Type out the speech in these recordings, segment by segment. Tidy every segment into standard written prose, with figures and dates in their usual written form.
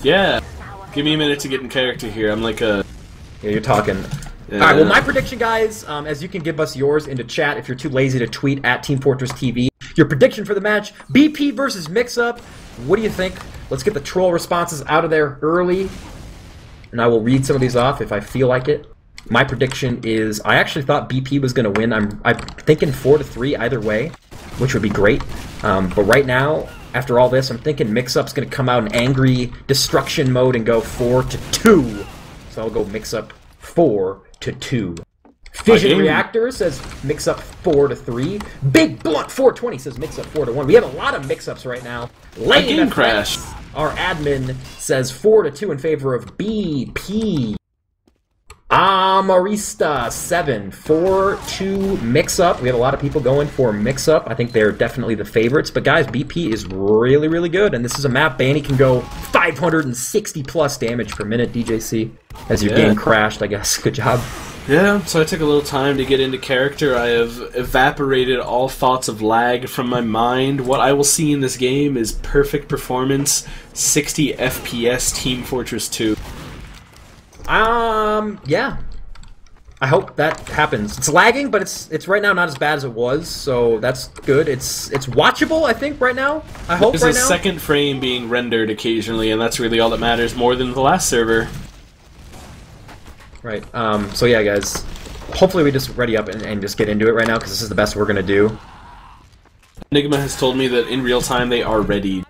Yeah. Give me a minute to get in character here. I'm like a... Yeah, you're talking. Yeah. Alright, well, my prediction, guys, as you can give us yours into chat if you're too lazy to tweet at teamfortress.tv. Your prediction for the match, BP versus Mixup. What do you think? Let's get the troll responses out of there early. And I will read some of these off if I feel like it. My prediction is, I actually thought BP was going to win. I'm thinking 4-3 either way, which would be great. But right now, after all this, I'm thinking Mixup's going to come out in angry destruction mode and go 4-2. So I'll go Mixup 4-2. Fission Reactor says Mixup 4-3. Big Blunt 420 says Mixup 4-1. We have a lot of Mixups right now. Game Crash. Our admin says 4-2 in favor of BP. Marista 7 4-2 Mixup. We have a lot of people going for Mixup. I think they're definitely the favorites. But guys, BP is really, really good, and this is a map Banny can go 560 plus damage per minute. DJC, as your game crashed, I guess. Good job. Yeah, so I took a little time to get into character. I have evaporated all thoughts of lag from my mind. What I will see in this game is perfect performance, 60 FPS Team Fortress 2. Yeah. I hope that happens. It's lagging, but it's right now not as bad as it was, so that's good. It's watchable, I think, right now. I hope There's right a now. second frame being rendered occasionally, and that's really all that matters, more than the last server. Right. So yeah, guys. Hopefully we just ready up and just get into it right now, because this is the best we're gonna do. Enigma has told me that in real time they are ready.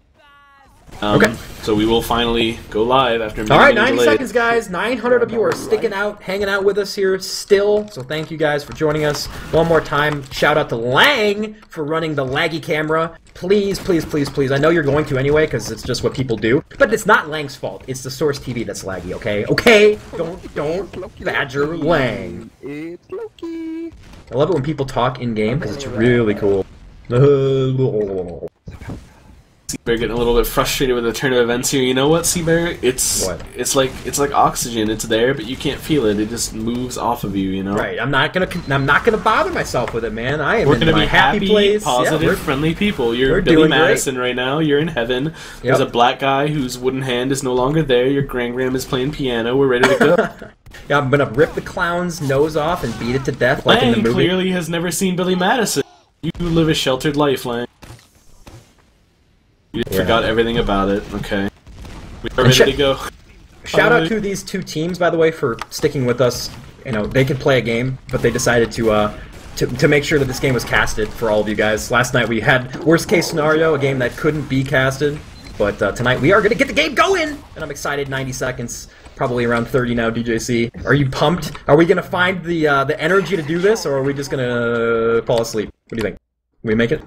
Okay. So we will finally go live after. All right, 90 seconds, guys. 900 of you are sticking out, hanging out with us here still. So thank you guys for joining us. One more time, shout out to Lang for running the laggy camera. Please, please, please, please. I know you're going to anyway, because it's just what people do. But it's not Lang's fault. It's the Source TV that's laggy. Okay, okay. Don't badger Lang. It's Loki. I love it when people talk in game because it's really cool. Seabear getting a little bit frustrated with the turn of events here. You know what, Seabear? It's like oxygen. It's there, but you can't feel it. It just moves off of you. You know. Right. I'm not gonna bother myself with it, man. I am We're in gonna my be happy place. positive, friendly people. You're Billy Madison right now. You're in heaven. There's a black guy whose wooden hand is no longer there. Your Gram is playing piano. We're ready to go. Yeah, I'm gonna rip the clown's nose off and beat it to death like in the movie. Clearly has never seen Billy Madison. You live a sheltered life, Lang. You forgot everything about it. Okay. We are ready to go. Shout out to these two teams, by the way, for sticking with us. You know, they could play a game, but they decided to make sure that this game was casted for all of you guys. Last night we had worst case scenario, a game that couldn't be casted. But tonight we are going to get the game going! And I'm excited. 90 seconds. Probably around 30 now, DJC. Are you pumped? Are we going to find the energy to do this, or are we just going to fall asleep? What do you think? Can we make it?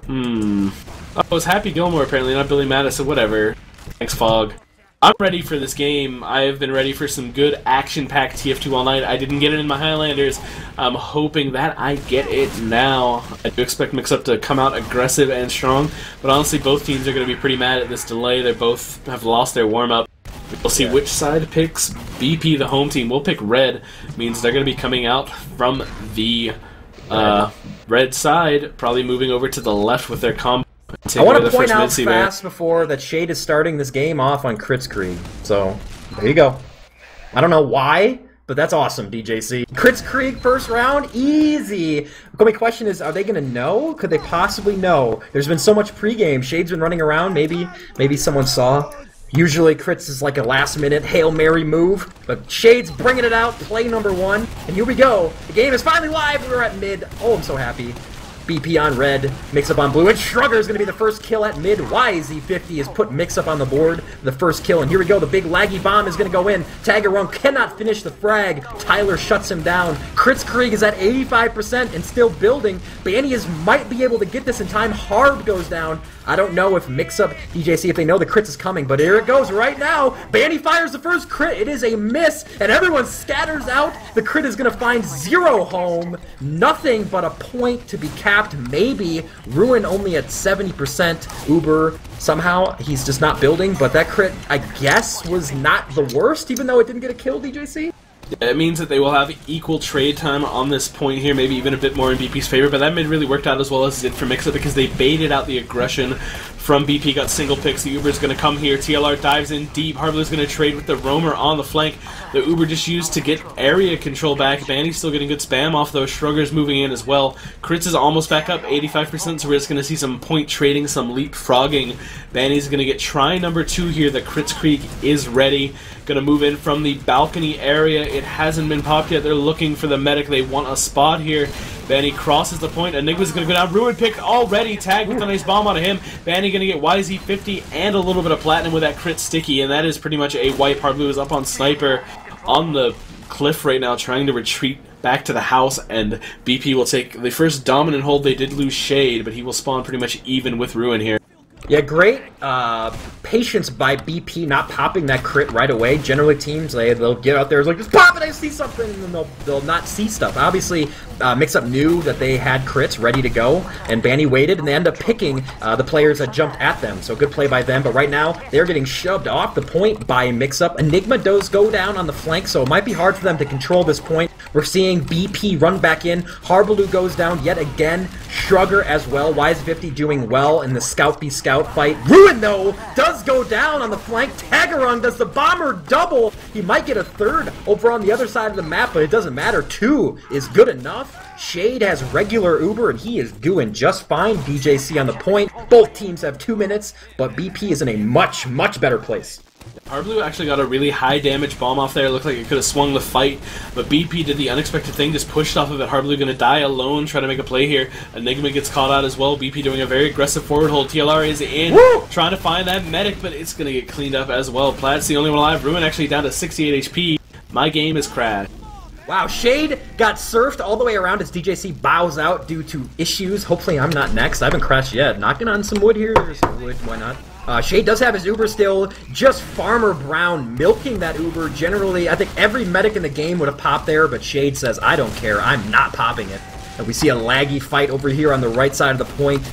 Oh, it was Happy Gilmore, apparently, not Billy Madison. Whatever. Thanks, Fog. I'm ready for this game. I have been ready for some good action-packed TF2 all night. I didn't get it in my Highlanders. I'm hoping that I get it now. I do expect Mixup to come out aggressive and strong, but honestly, both teams are going to be pretty mad at this delay. They both have lost their warm-up. We'll see which side picks BP, the home team. We'll pick red. Means they're going to be coming out from the red side, probably moving over to the left with their combo. I want to point out fast before that Shade is starting this game off on Kritzkrieg. So, there you go. I don't know why, but that's awesome, DJC. Kritzkrieg first round, easy. My question is, are they going to know? Could they possibly know? There's been so much pregame. Shade's been running around. Maybe someone saw. Usually Crits is like a last-minute Hail Mary move, but Shade's bringing it out, play number 1, and here we go. The game is finally live. We're at mid. Oh, I'm so happy. BP on red, Mixup on blue, and Shrugger is going to be the first kill at mid. YZ50 has put Mixup on the board, the first kill, and here we go. The big laggy bomb is going to go in. Tagarung cannot finish the frag. Tyler shuts him down. Kritzkrieg is at 85% and still building. Banny might be able to get this in time. Harb goes down. I don't know if Mixup, DJC, if they know the crits is coming, but here it goes right now. Banny fires the first crit. It is a miss, and everyone scatters out. The crit is going to find 0 home. Nothing but a point to be capped, maybe. Ruin only at 70%. Uber, somehow, he's just not building, but that crit, I guess, was not the worst, even though it didn't get a kill, DJC? It means that they will have equal trade time on this point here, maybe even a bit more in BP's favor, but that mid really worked out as well as it did for Mixup because they baited out the aggression from BP, got single picks. The Uber's going to come here. TLR dives in deep. Harblu's going to trade with the Roamer on the flank. The Uber just used to get area control back. Banny's still getting good spam off those. Shrugger's moving in as well. Crits is almost back up, 85%, so we're just going to see some point trading, some leapfrogging. Banny's going to get try number 2 here. The Crits Creek is ready. Going to move in from the balcony area. It hasn't been popped yet. They're looking for the medic. They want a spot here. Banny crosses the point. Enigma's going to go down. Ruin picked already. Tagged with a nice bomb out of him. Banny going to get YZ50 and a little bit of platinum with that crit sticky, and that is pretty much a wipe. Hardblue is up on Sniper on the cliff right now, trying to retreat back to the house, and BP will take the first dominant hold. They did lose Shade, but he will spawn pretty much even with Ruin here. Yeah, great patience by BP not popping that crit right away. Generally, teams, they'll get out there, it's like, just pop it, I see something, and then they'll not see stuff. Obviously, Mixup knew that they had crits ready to go, and Banny waited, and they end up picking the players that jumped at them. So good play by them, but right now, they're getting shoved off the point by Mixup. Enigma does go down on the flank, so it might be hard for them to control this point. We're seeing BP run back in. Harbaloo goes down yet again. Shrugger as well. YZ50 doing well in the Scout v Scout fight. Ruin, though, does go down on the flank. Tagarung does the bomber double. He might get a third over on the other side of the map, but it doesn't matter. 2 is good enough. Shade has regular Uber, and he is doing just fine. DJC on the point. Both teams have 2 minutes, but BP is in a much, much better place. Hardblue actually got a really high damage bomb off there. It looked like it could have swung the fight, but BP did the unexpected thing, just pushed off of it. Hardblue going to die alone, trying to make a play here. Enigma gets caught out as well. BP doing a very aggressive forward hold. TLR is in, trying to find that medic, but it's going to get cleaned up as well. Platt's the only one alive. Ruin actually down to 68 HP. My game is crashed. Wow, Shade got surfed all the way around as DJC bows out due to issues. Hopefully I'm not next. I haven't crashed yet. Knocking on some wood here. There's some wood, why not? Shade does have his Uber still, just Farmer Brown milking that Uber. Generally, I think every medic in the game would have popped there, but Shade says, I don't care, I'm not popping it. And we see a laggy fight over here on the right side of the point,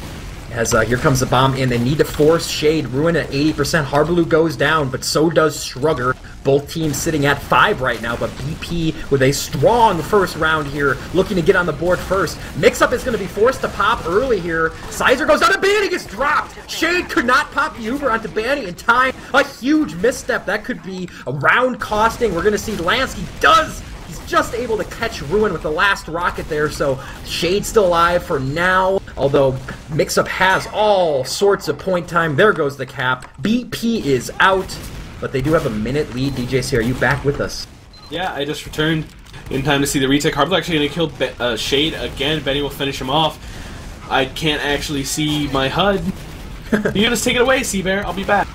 as here comes the bomb in. They need to force Shade. Ruin at 80%. Harbaloo goes down, but so does Shrugger. Both teams sitting at 5 right now, but BP with a strong first round here, looking to get on the board first. Mixup is going to be forced to pop early here. Sizer goes down, and Banny gets dropped. Shade could not pop the Uber onto Banny in time. A huge misstep. That could be a round costing. We're going to see Lansky does. He's just able to catch Ruin with the last rocket there, so Shade's still alive for now. Although Mixup has all sorts of point time. There goes the cap. BP is out. But they do have a minute lead. DJC, are you back with us? Yeah, I just returned in time to see the retake. Harble's actually going to kill Shade again. Benny will finish him off. I can't actually see my HUD. You can just take it away, Seabear. I'll be back.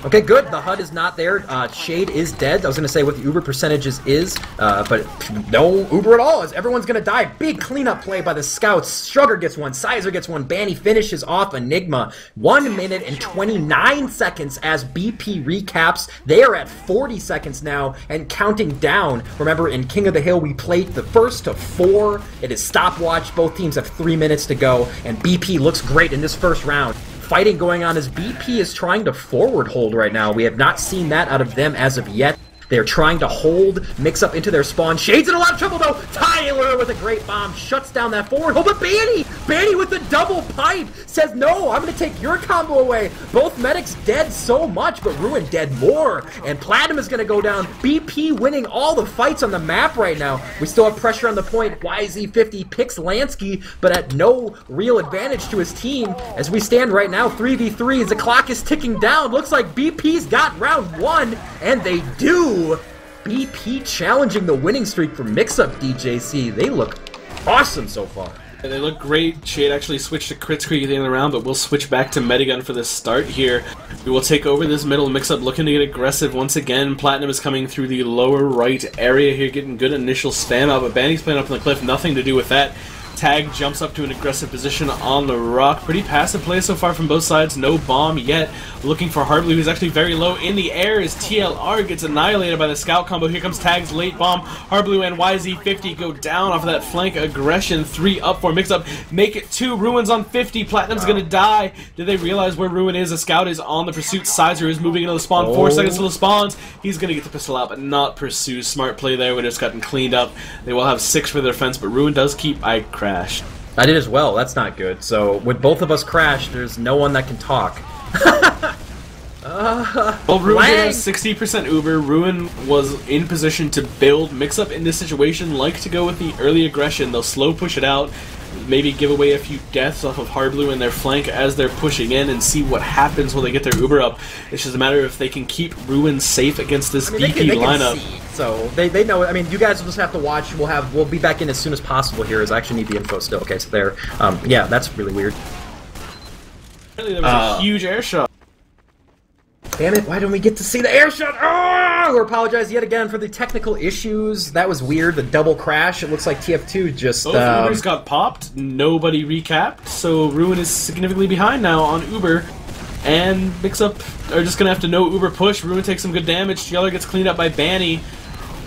Okay, good. The HUD is not there. Shade is dead. I was going to say what the Uber percentages is, but no Uber at all, as everyone's going to die. Big cleanup play by the Scouts. Shrugger gets one. Sizer gets one. Banny finishes off Enigma. 1 minute and 29 seconds as BP recaps. They are at 40 seconds now and counting down. Remember, in King of the Hill, we played the first to 4. It is stopwatch. Both teams have 3 minutes to go, and BP looks great in this first round. Fighting going on as BP is trying to forward hold right now. We have not seen that out of them as of yet. They're trying to hold Mixup into their spawn. Shade's in a lot of trouble, though. Tyler with a great bomb shuts down that forward hold. But Banny with the double pipe says, no, I'm going to take your combo away. Both medics dead so much, but Ruin dead more. And Platinum is going to go down. BP winning all the fights on the map right now. We still have pressure on the point. YZ50 picks Lansky, but at no real advantage to his team. As we stand right now, 3v3 as the clock is ticking down. Looks like BP's got round 1, and they do. BP challenging the winning streak for Mixup. DJC. They look awesome so far. They look great. Shade actually switched to Crits Creek at the end of the round, but we'll switch back to Medigun for the start here. We will take over this middle. Mixup looking to get aggressive once again. Platinum is coming through the lower right area here, getting good initial spam out, but Banny's playing up on the cliff. Nothing to do with that. Tag jumps up to an aggressive position on the rock. Pretty passive play so far from both sides. No bomb yet. Looking for Hardblue, who's actually very low in the air as TLR gets annihilated by the scout combo. Here comes Tag's late bomb. Hardblue and YZ50 go down off of that flank aggression. 3 up for Mixup. Make it 2. Ruin's on 50. Platinum's gonna die. Did they realize where Ruin is? A scout is on the pursuit. Sizer is moving into the spawn. 4 seconds till the spawns. He's gonna get the pistol out, but not pursue. Smart play there. We just gotten cleaned up. They will have 6 for their defense, but Ruin does keep. I crashed. I did as well. That's not good. So with both of us crash, there's no one that can talk. Well, Ruin has 60% Uber. Ruin was in position to build. Mix-Up in this situation like to go with the early aggression. They'll slow push it out, maybe give away a few deaths off of Hardblue in their flank as they're pushing in and see what happens when they get their Uber up. It's just a matter of if they can keep Ruin safe against this BP lineup. So they know. I mean, you guys will just have to watch. We'll be back in as soon as possible here, as I actually need the info still. Okay, so there. Yeah, that's really weird. Apparently there was a huge air shot. Damn it, why don't we get to see the air shot? Oh, we apologize yet again for the technical issues. That was weird, the double crash. It looks like TF2 just... Both Ubers got popped, nobody recapped, so Ruin is significantly behind now on Uber. And Mix-Up are just going to have to no Uber push. Ruin takes some good damage. Yeller gets cleaned up by Banny.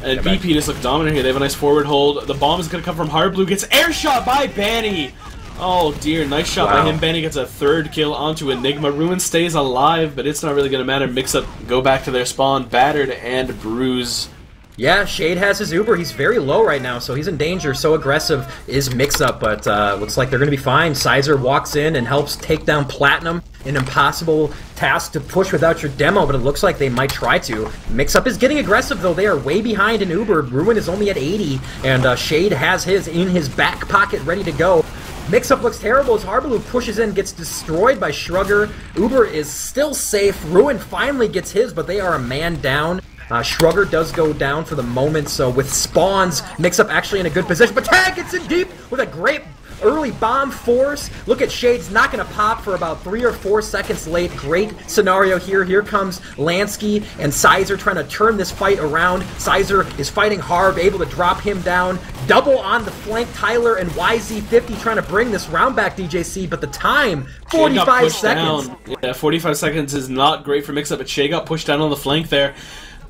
And BP just look dominant here. They have a nice forward hold. The bomb is going to come from Hardblue. Gets air shot by Banny. Oh dear, nice shot by him. Banny gets a third kill onto Enigma. Ruin stays alive, but it's not really going to matter. Mix-Up go back to their spawn, battered and bruised. Yeah, Shade has his Uber. He's very low right now, so he's in danger. So aggressive is Mix-Up, but looks like they're going to be fine. Sizer walks in and helps take down Platinum. An impossible task to push without your demo, but it looks like they might try to. Mix-Up is getting aggressive, though. They are way behind in Uber. Ruin is only at 80, and Shade has his in his back pocket ready to go. Mix-Up looks terrible as Hardblue pushes in, gets destroyed by Shrugger. Uber is still safe. Ruin finally gets his, but they are a man down. Shrugger does go down for the moment, so with spawns, Mix-Up actually in a good position, but Tag gets in deep with a great early bomb force. Look at Shade's not going to pop for about 3 or 4 seconds late. Great scenario here. Here comes Lansky and Sizer trying to turn this fight around. Sizer is fighting hard, able to drop him down. Double on the flank, Tyler and YZ50 trying to bring this round back, DJC, but the time, 45 seconds. Down. Yeah, 45 seconds is not great for Mix-Up, but Shay got pushed down on the flank there.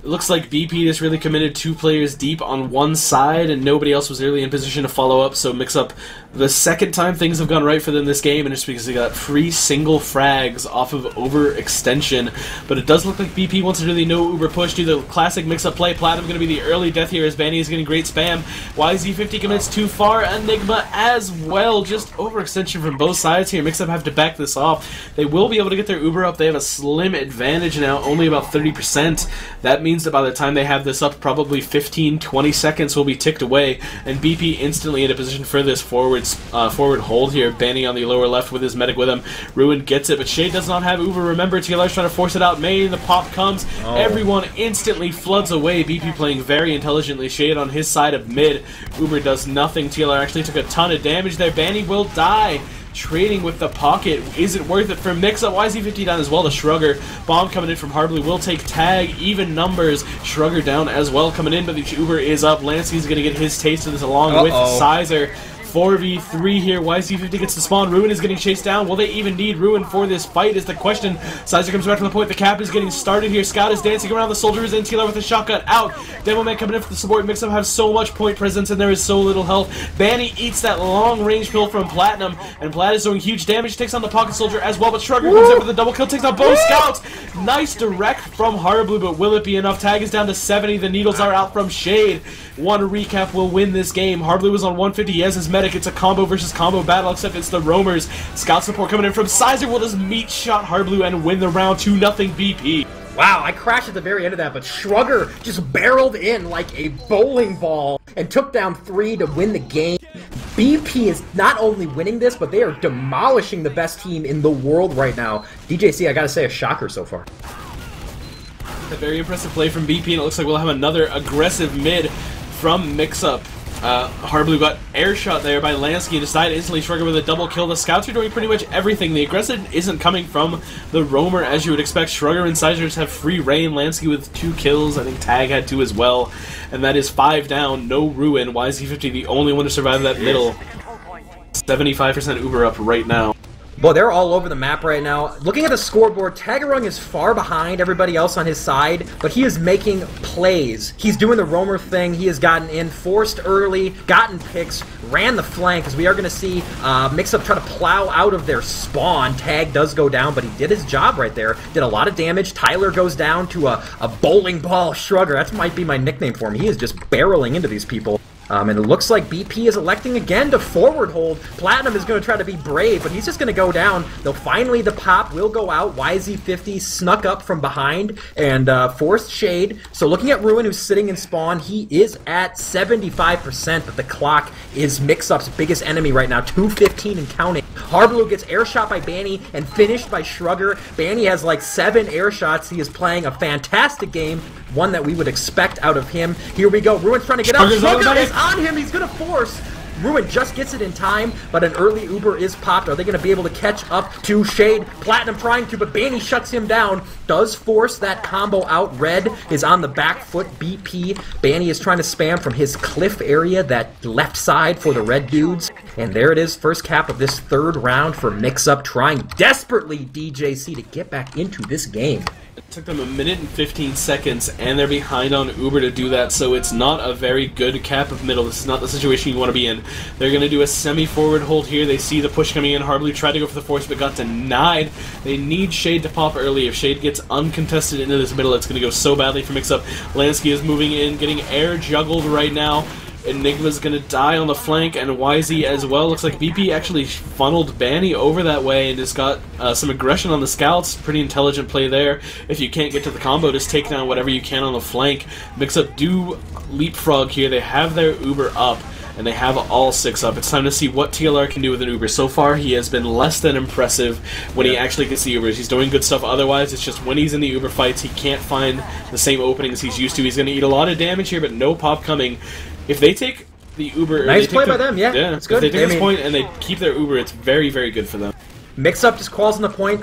It looks like BP just really committed 2 players deep on one side, and nobody else was really in position to follow up, so Mix-Up, the second time things have gone right for them this game, and it's because they got free single frags off of overextension. But it does look like BP wants to really no Uber push, do the classic Mix-Up play. Platinum going to be the early death here as Banny is getting great spam. YZ50 commits too far, Enigma as well. Just overextension from both sides here. Mix-Up have to back this off. They will be able to get their Uber up. They have a slim advantage now, only about 30%. That means that by the time they have this up, probably 15-20 seconds will be ticked away, and BP instantly in a position for this forward hold here. Banny on the lower left with his medic with him. Ruin gets it, but Shade does not have Uber. Remember, TLR's trying to force it out. Main, the pop comes. Everyone instantly floods away. BP playing very intelligently. Shade on his side of mid. Uber does nothing. TLR actually took a ton of damage there. Banny will die. Trading with the pocket. Is it worth it for Mix-Up? YZ50 down as well. The Shrugger. Bomb coming in from Hardblue will take tag. Even numbers. Shrugger down as well coming in, but the Uber is up. Lansky's going to get his taste of this along with Sizer. 4v3 here. YZ50 gets the spawn. Ruin is getting chased down. Will they even need Ruin for this fight is the question. Sizer comes back to the point. The cap is getting started here. Scout is dancing around. The soldier is in. TLR with a shotgun out. Demo Man coming in for the support. Mix-Up have so much point presence and there is so little health. Banny eats that long range pill from Platinum, and Plat is doing huge damage. Takes on the pocket soldier as well, but Shrugger comes in for the double kill. Takes on both scouts. Nice direct from Hardblue, but will it be enough? Tag is down to 70. The needles are out from Shade. One recap will win this game. Hardblue was on 150. He has his medic. It's a combo versus combo battle, except it's the roamers. Scout support coming in from Sizer will just meat shot Hardblue and win the round 2-0 BP. Wow, I crashed at the very end of that, but Shrugger just barreled in like a bowling ball and took down 3 to win the game. BP is not only winning this, but they are demolishing the best team in the world right now. DJC, I gotta say, a shocker so far. A very impressive play from BP, and it looks like we'll have another aggressive mid from Mix-Up. Hardblue got air shot there by Lansky, decided instantly Shrugger with a double kill. The scouts are doing pretty much everything. The aggressive isn't coming from the roamer as you would expect. Shrugger and Sizers have free reign. Lansky with 2 kills. I think Tag had 2 as well. And that is 5 down. No Ruin. YZ50 the only one to survive that middle. 75% Uber up right now. Boy, they're all over the map right now. Looking at the scoreboard, Tagarung is far behind everybody else on his side, but he is making plays. He's doing the roamer thing. He has gotten in, forced early, gotten picks, ran the flank, as we are going to see Mix-Up try to plow out of their spawn. Tag does go down, but he did his job right there. Did a lot of damage. Tyler goes down to a bowling ball Shrugger. That might be my nickname for him. He is just barreling into these people. And it looks like BP is electing again to forward hold. Platinum is going to try to be brave, but he's just going to go down. Though finally the pop will go out. YZ50 snuck up from behind and forced Shade. So looking at Ruin, who's sitting in spawn, he is at 75%, but the clock is Mixup's biggest enemy right now, 2:15 and counting. Harblu gets air shot by Banny and finished by Shrugger. Banny has like 7 air shots. He is playing a fantastic game, one that we would expect out of him. Here we go. Ruin's trying to get out. Shrugger is on him. He's going to force. Ruin just gets it in time, but an early Uber is popped. Are they going to be able to catch up to Shade? Platinum trying to, but Banny shuts him down. Does force that combo out. Red is on the back foot. BP. Banny is trying to spam from his cliff area, that left side for the red dudes. And there it is. First cap of this third round for Mixup, trying desperately, DJC, to get back into this game. It took them 1 minute and 15 seconds, and they're behind on Uber to do that, so it's not a very good cap of middle. This is not the situation you want to be in. They're going to do a semi-forward hold here. They see the push coming in. Harblu tried to go for the force, but got denied. They need Shade to pop early. If Shade gets uncontested into this middle, it's going to go so badly for Mixup. Lansky is moving in, getting air juggled right now. Enigma's gonna die on the flank, and YZ as well. Looks like BP actually funneled Banny over that way and just got some aggression on the scouts. Pretty intelligent play there. If you can't get to the combo, just take down whatever you can on the flank. Mixup do leapfrog here. They have their Uber up, and they have all 6 up. It's time to see what TLR can do with an Uber. So far, he has been less than impressive when he actually gets the Ubers. He's doing good stuff otherwise. It's just when he's in the Uber fights, he can't find the same openings he's used to. He's going to eat a lot of damage here, but no pop coming. If they take the Uber... Nice play by them, yeah. It's good. If they take this point and they keep their Uber, it's very, very good for them. Mixup just calls on the point.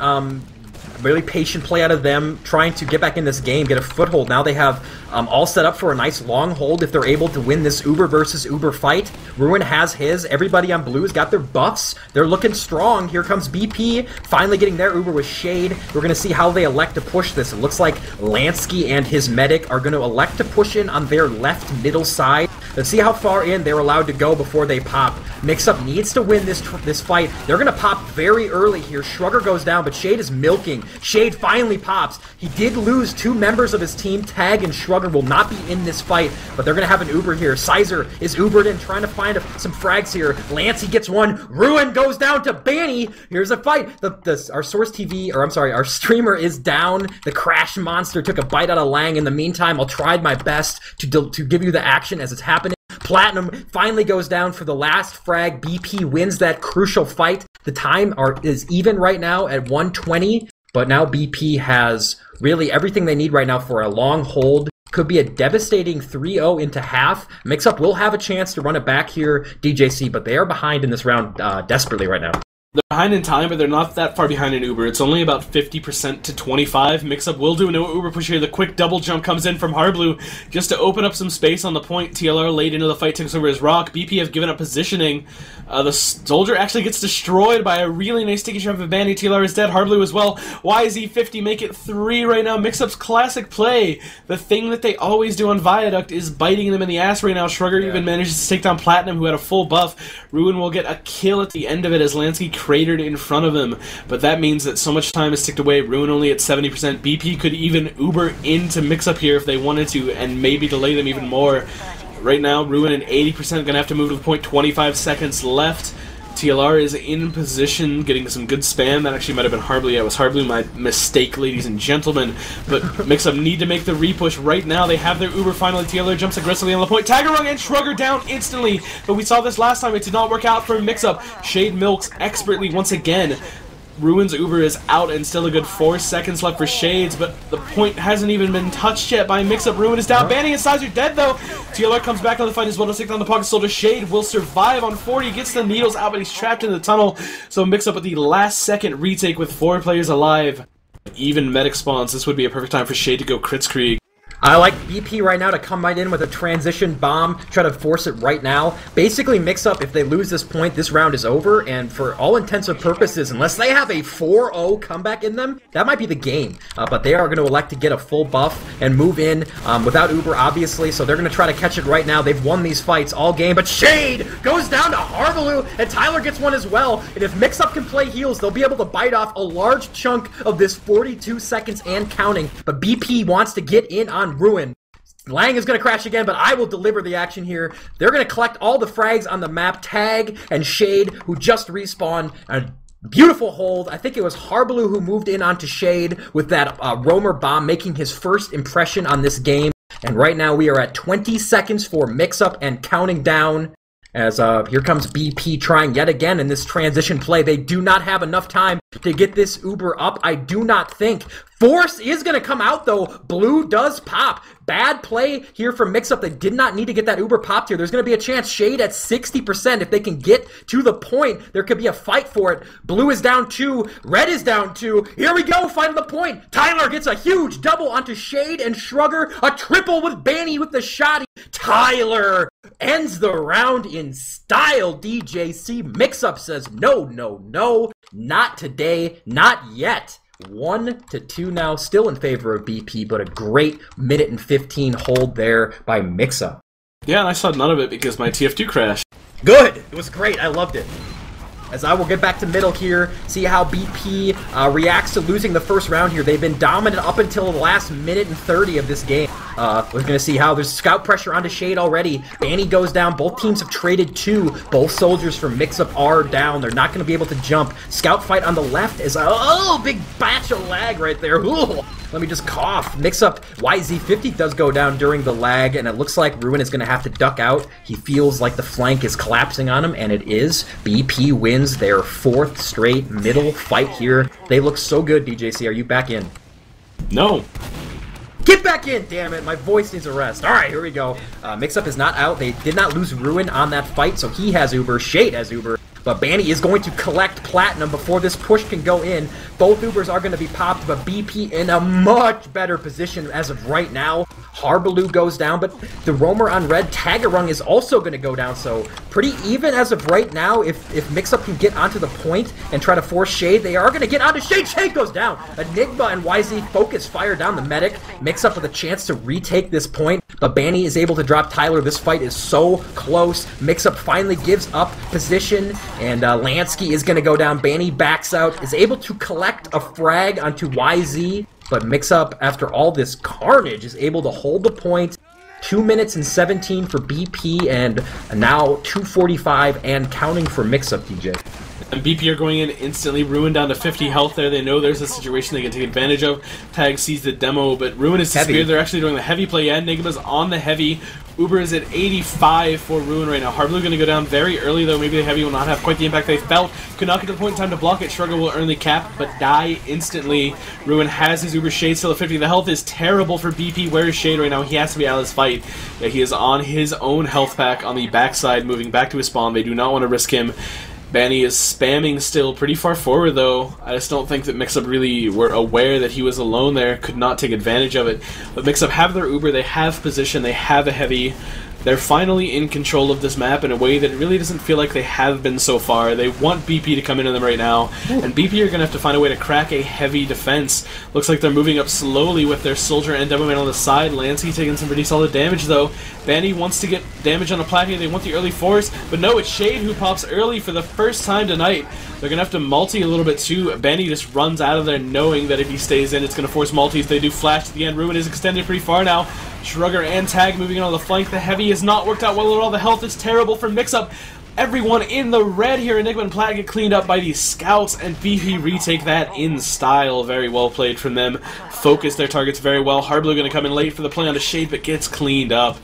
Really patient play out of them, trying to get back in this game, get a foothold. Now they have all set up for a nice long hold if they're able to win this Uber versus Uber fight. Ruin has his. Everybody on blue's got their buffs. They're looking strong. Here comes BP, finally getting their Uber with Shade. We're going to see how they elect to push this. It looks like Lansky and his medic are going to elect to push in on their left middle side. Let's see how far in they're allowed to go before they pop. Mixup needs to win this fight. They're going to pop very early here. Shrugger goes down, but Shade is milking. Shade finally pops. He did lose 2 members of his team. Tag and Shrugger will not be in this fight, but they're going to have an Uber here. Sizer is Ubered in, trying to find some frags here. Lancey gets one. Ruin goes down to Banny. Here's a fight. Our Source TV, or I'm sorry, our streamer is down. The Crash Monster took a bite out of Lang. In the meantime, I'll try my best to give you the action as it's happening. Platinum finally goes down for the last frag. BP wins that crucial fight. The time is even right now at 1:20, but now BP has really everything they need right now for a long hold. Could be a devastating 3-0 into half. Mixup will have a chance to run it back here, DJC, but they are behind in this round desperately right now. They're behind in time, but they're not that far behind in Uber. It's only about 50% to 25. Mixup will do no Uber push here. The quick double jump comes in from Harblu just to open up some space on the point. TLR late into the fight takes over his rock. BP have given up positioning. The soldier actually gets destroyed by a really nice sticky shot of Banny. TLR is dead. Harblu as well. YZ50 make it 3 right now. Mixup's classic play. The thing that they always do on Viaduct is biting them in the ass right now. Shrugger even manages to take down Platinum, who had a full buff. Ruin will get a kill at the end of it as Lansky cratered in front of him, but that means that so much time is ticked away. Ruin only at 70%. BP could even Uber into Mixup here if they wanted to, and maybe delay them even more. Right now, Ruin at 80%, gonna have to move to the point. 25 seconds left. TLR is in position, getting some good spam. That actually might have been Harblu. Yeah, it was Harblu, my mistake, ladies and gentlemen. But Mixup need to make the repush right now. They have their Uber finally. TLR jumps aggressively on the point. Tagarung and Shrugger down instantly. But we saw this last time. It did not work out for Mixup. Shade milks expertly once again. Ruin's Uber is out and still a good 4 seconds left for Shades, but the point hasn't even been touched yet by Mixup. Ruin is down. Banny and Sizer dead though. TLR comes back on the fight as well to take down the pocket soldier. Shade will survive on 40, gets the needles out, but he's trapped in the tunnel. So Mixup with the last second retake with 4 players alive. Even medic spawns. This would be a perfect time for Shade to go Kritzkrieg. I like BP right now to come right in with a transition bomb, try to force it right now. Basically, Mixup, if they lose this point, this round is over, and for all intents and purposes, unless they have a 4-0 comeback in them, that might be the game. But they are going to elect to get a full buff and move in without Uber, obviously, so they're going to try to catch it right now. They've won these fights all game, but Shade goes down to Harblu, and Tyler gets one as well. And if Mixup can play heals, they'll be able to bite off a large chunk of this 42 seconds and counting. But BP wants to get in on Ruin. Lang is going to crash again, but I will deliver the action here. They're going to collect all the frags on the map. Tag and Shade, who just respawned. A beautiful hold. I think it was Harbaloo who moved in onto Shade with that roamer bomb, making his first impression on this game. And right now we are at 20 seconds for Mixup and counting down. As here comes BP trying yet again in this transition play. They do not have enough time to get this Uber up, I do not think. Force is going to come out, though. Blue does pop. Bad play here from Mixup. They did not need to get that Uber popped here. There's going to be a chance. Shade at 60%. If they can get to the point, there could be a fight for it. Blue is down 2. Red is down 2. Here we go. Find the point. Tyler gets a huge double onto Shade and Shrugger. A triple with Banny with the shotty. Tyler ends the round in style. DJC. Mixup says, no, no, no. Not today. Not yet. 1-2 now, still in favor of BP, but a great minute and 15 hold there by Mixup. Yeah, and I saw none of it because my TF2 crashed. Good! It was great, I loved it. As I will get back to middle here, see how BP reacts to losing the first round here. They've been dominant up until the last minute and 30 of this game. We're going to see how there's scout pressure onto Shade already. Banny goes down. Both teams have traded 2. Both soldiers from Mixup are down. They're not going to be able to jump. Scout fight on the left is a big batch of lag right there. Ooh. Let me just cough. Mixup YZ50 does go down during the lag, and it looks like Ruin is going to have to duck out. He feels like the flank is collapsing on him, and it is. BP wins their 4th straight middle fight here. They look so good, DJC. Are you back in? No. Get back in, damn it. My voice needs a rest. All right, here we go. Mixup is not out. They did not lose Ruin on that fight, so he has Uber. Shade has Uber. But Banny is going to collect Platinum before this push can go in. Both Ubers are going to be popped, but BP in a much better position as of right now. Harbaloo goes down, but the roamer on red, Tagarung, is also going to go down. So pretty even as of right now. If Mixup can get onto the point and try to force Shade, they are going to get onto Shade. Shade goes down. Enigma and YZ Focus fire down the medic. Mixup with a chance to retake this point, but Banny is able to drop Tyler. This fight is so close. Mixup finally gives up position, and Lansky is going to go down. Banny backs out, is able to collect a frag onto YZ, but Mixup, after all this carnage, is able to hold the point. 2 minutes and 17 for BP, and now 2:45 and counting for Mixup, DJ. And BP are going in instantly. Ruin down to 50 health there. They know there's a situation they can take advantage of. Tag sees the demo, but Ruin is disappeared. They're actually doing the heavy play. Yeah, Enigma's on the heavy. Uber is at 85 for Ruin right now. Harbaloo going to go down very early, though. Maybe the heavy will not have quite the impact they felt. Could not get to the point in time to block it. Shrugger will earn the cap, but die instantly. Ruin has his Uber. Shade still at 50. The health is terrible for BP. Where is Shade right now? He has to be out of this fight. Yeah, he is on his own health pack on the backside, moving back to his spawn. They do not want to risk him. Banny is spamming still pretty far forward, though. I just don't think that Mixup really were aware that he was alone there, could not take advantage of it. But Mixup have their Uber, they have position, they have a heavy. They're finally in control of this map in a way that it really doesn't feel like they have been so far. They want BP to come into them right now, and BP are going to have to find a way to crack a heavy defense. Looks like they're moving up slowly with their soldier and Demoman on the side. Lansky taking some pretty solid damage, though. Banny wants to get damage on the plat here. They want the early force, but no, it's Shade who pops early for the first time tonight. They're going to have to multi a little bit, too. Banny just runs out of there knowing that if he stays in, it's going to force multis. They do flash to the end. Ruin is extended pretty far now. Shrugger and Tag moving in on the flank. The heavy has not worked out well at all. The health is terrible for Mixup. Everyone in the red here. Enigma and Plat get cleaned up by these scouts, and BP retake that in style. Very well played from them. Focus their targets very well. Harbaloo going to come in late for the play on the Shade, but gets cleaned up.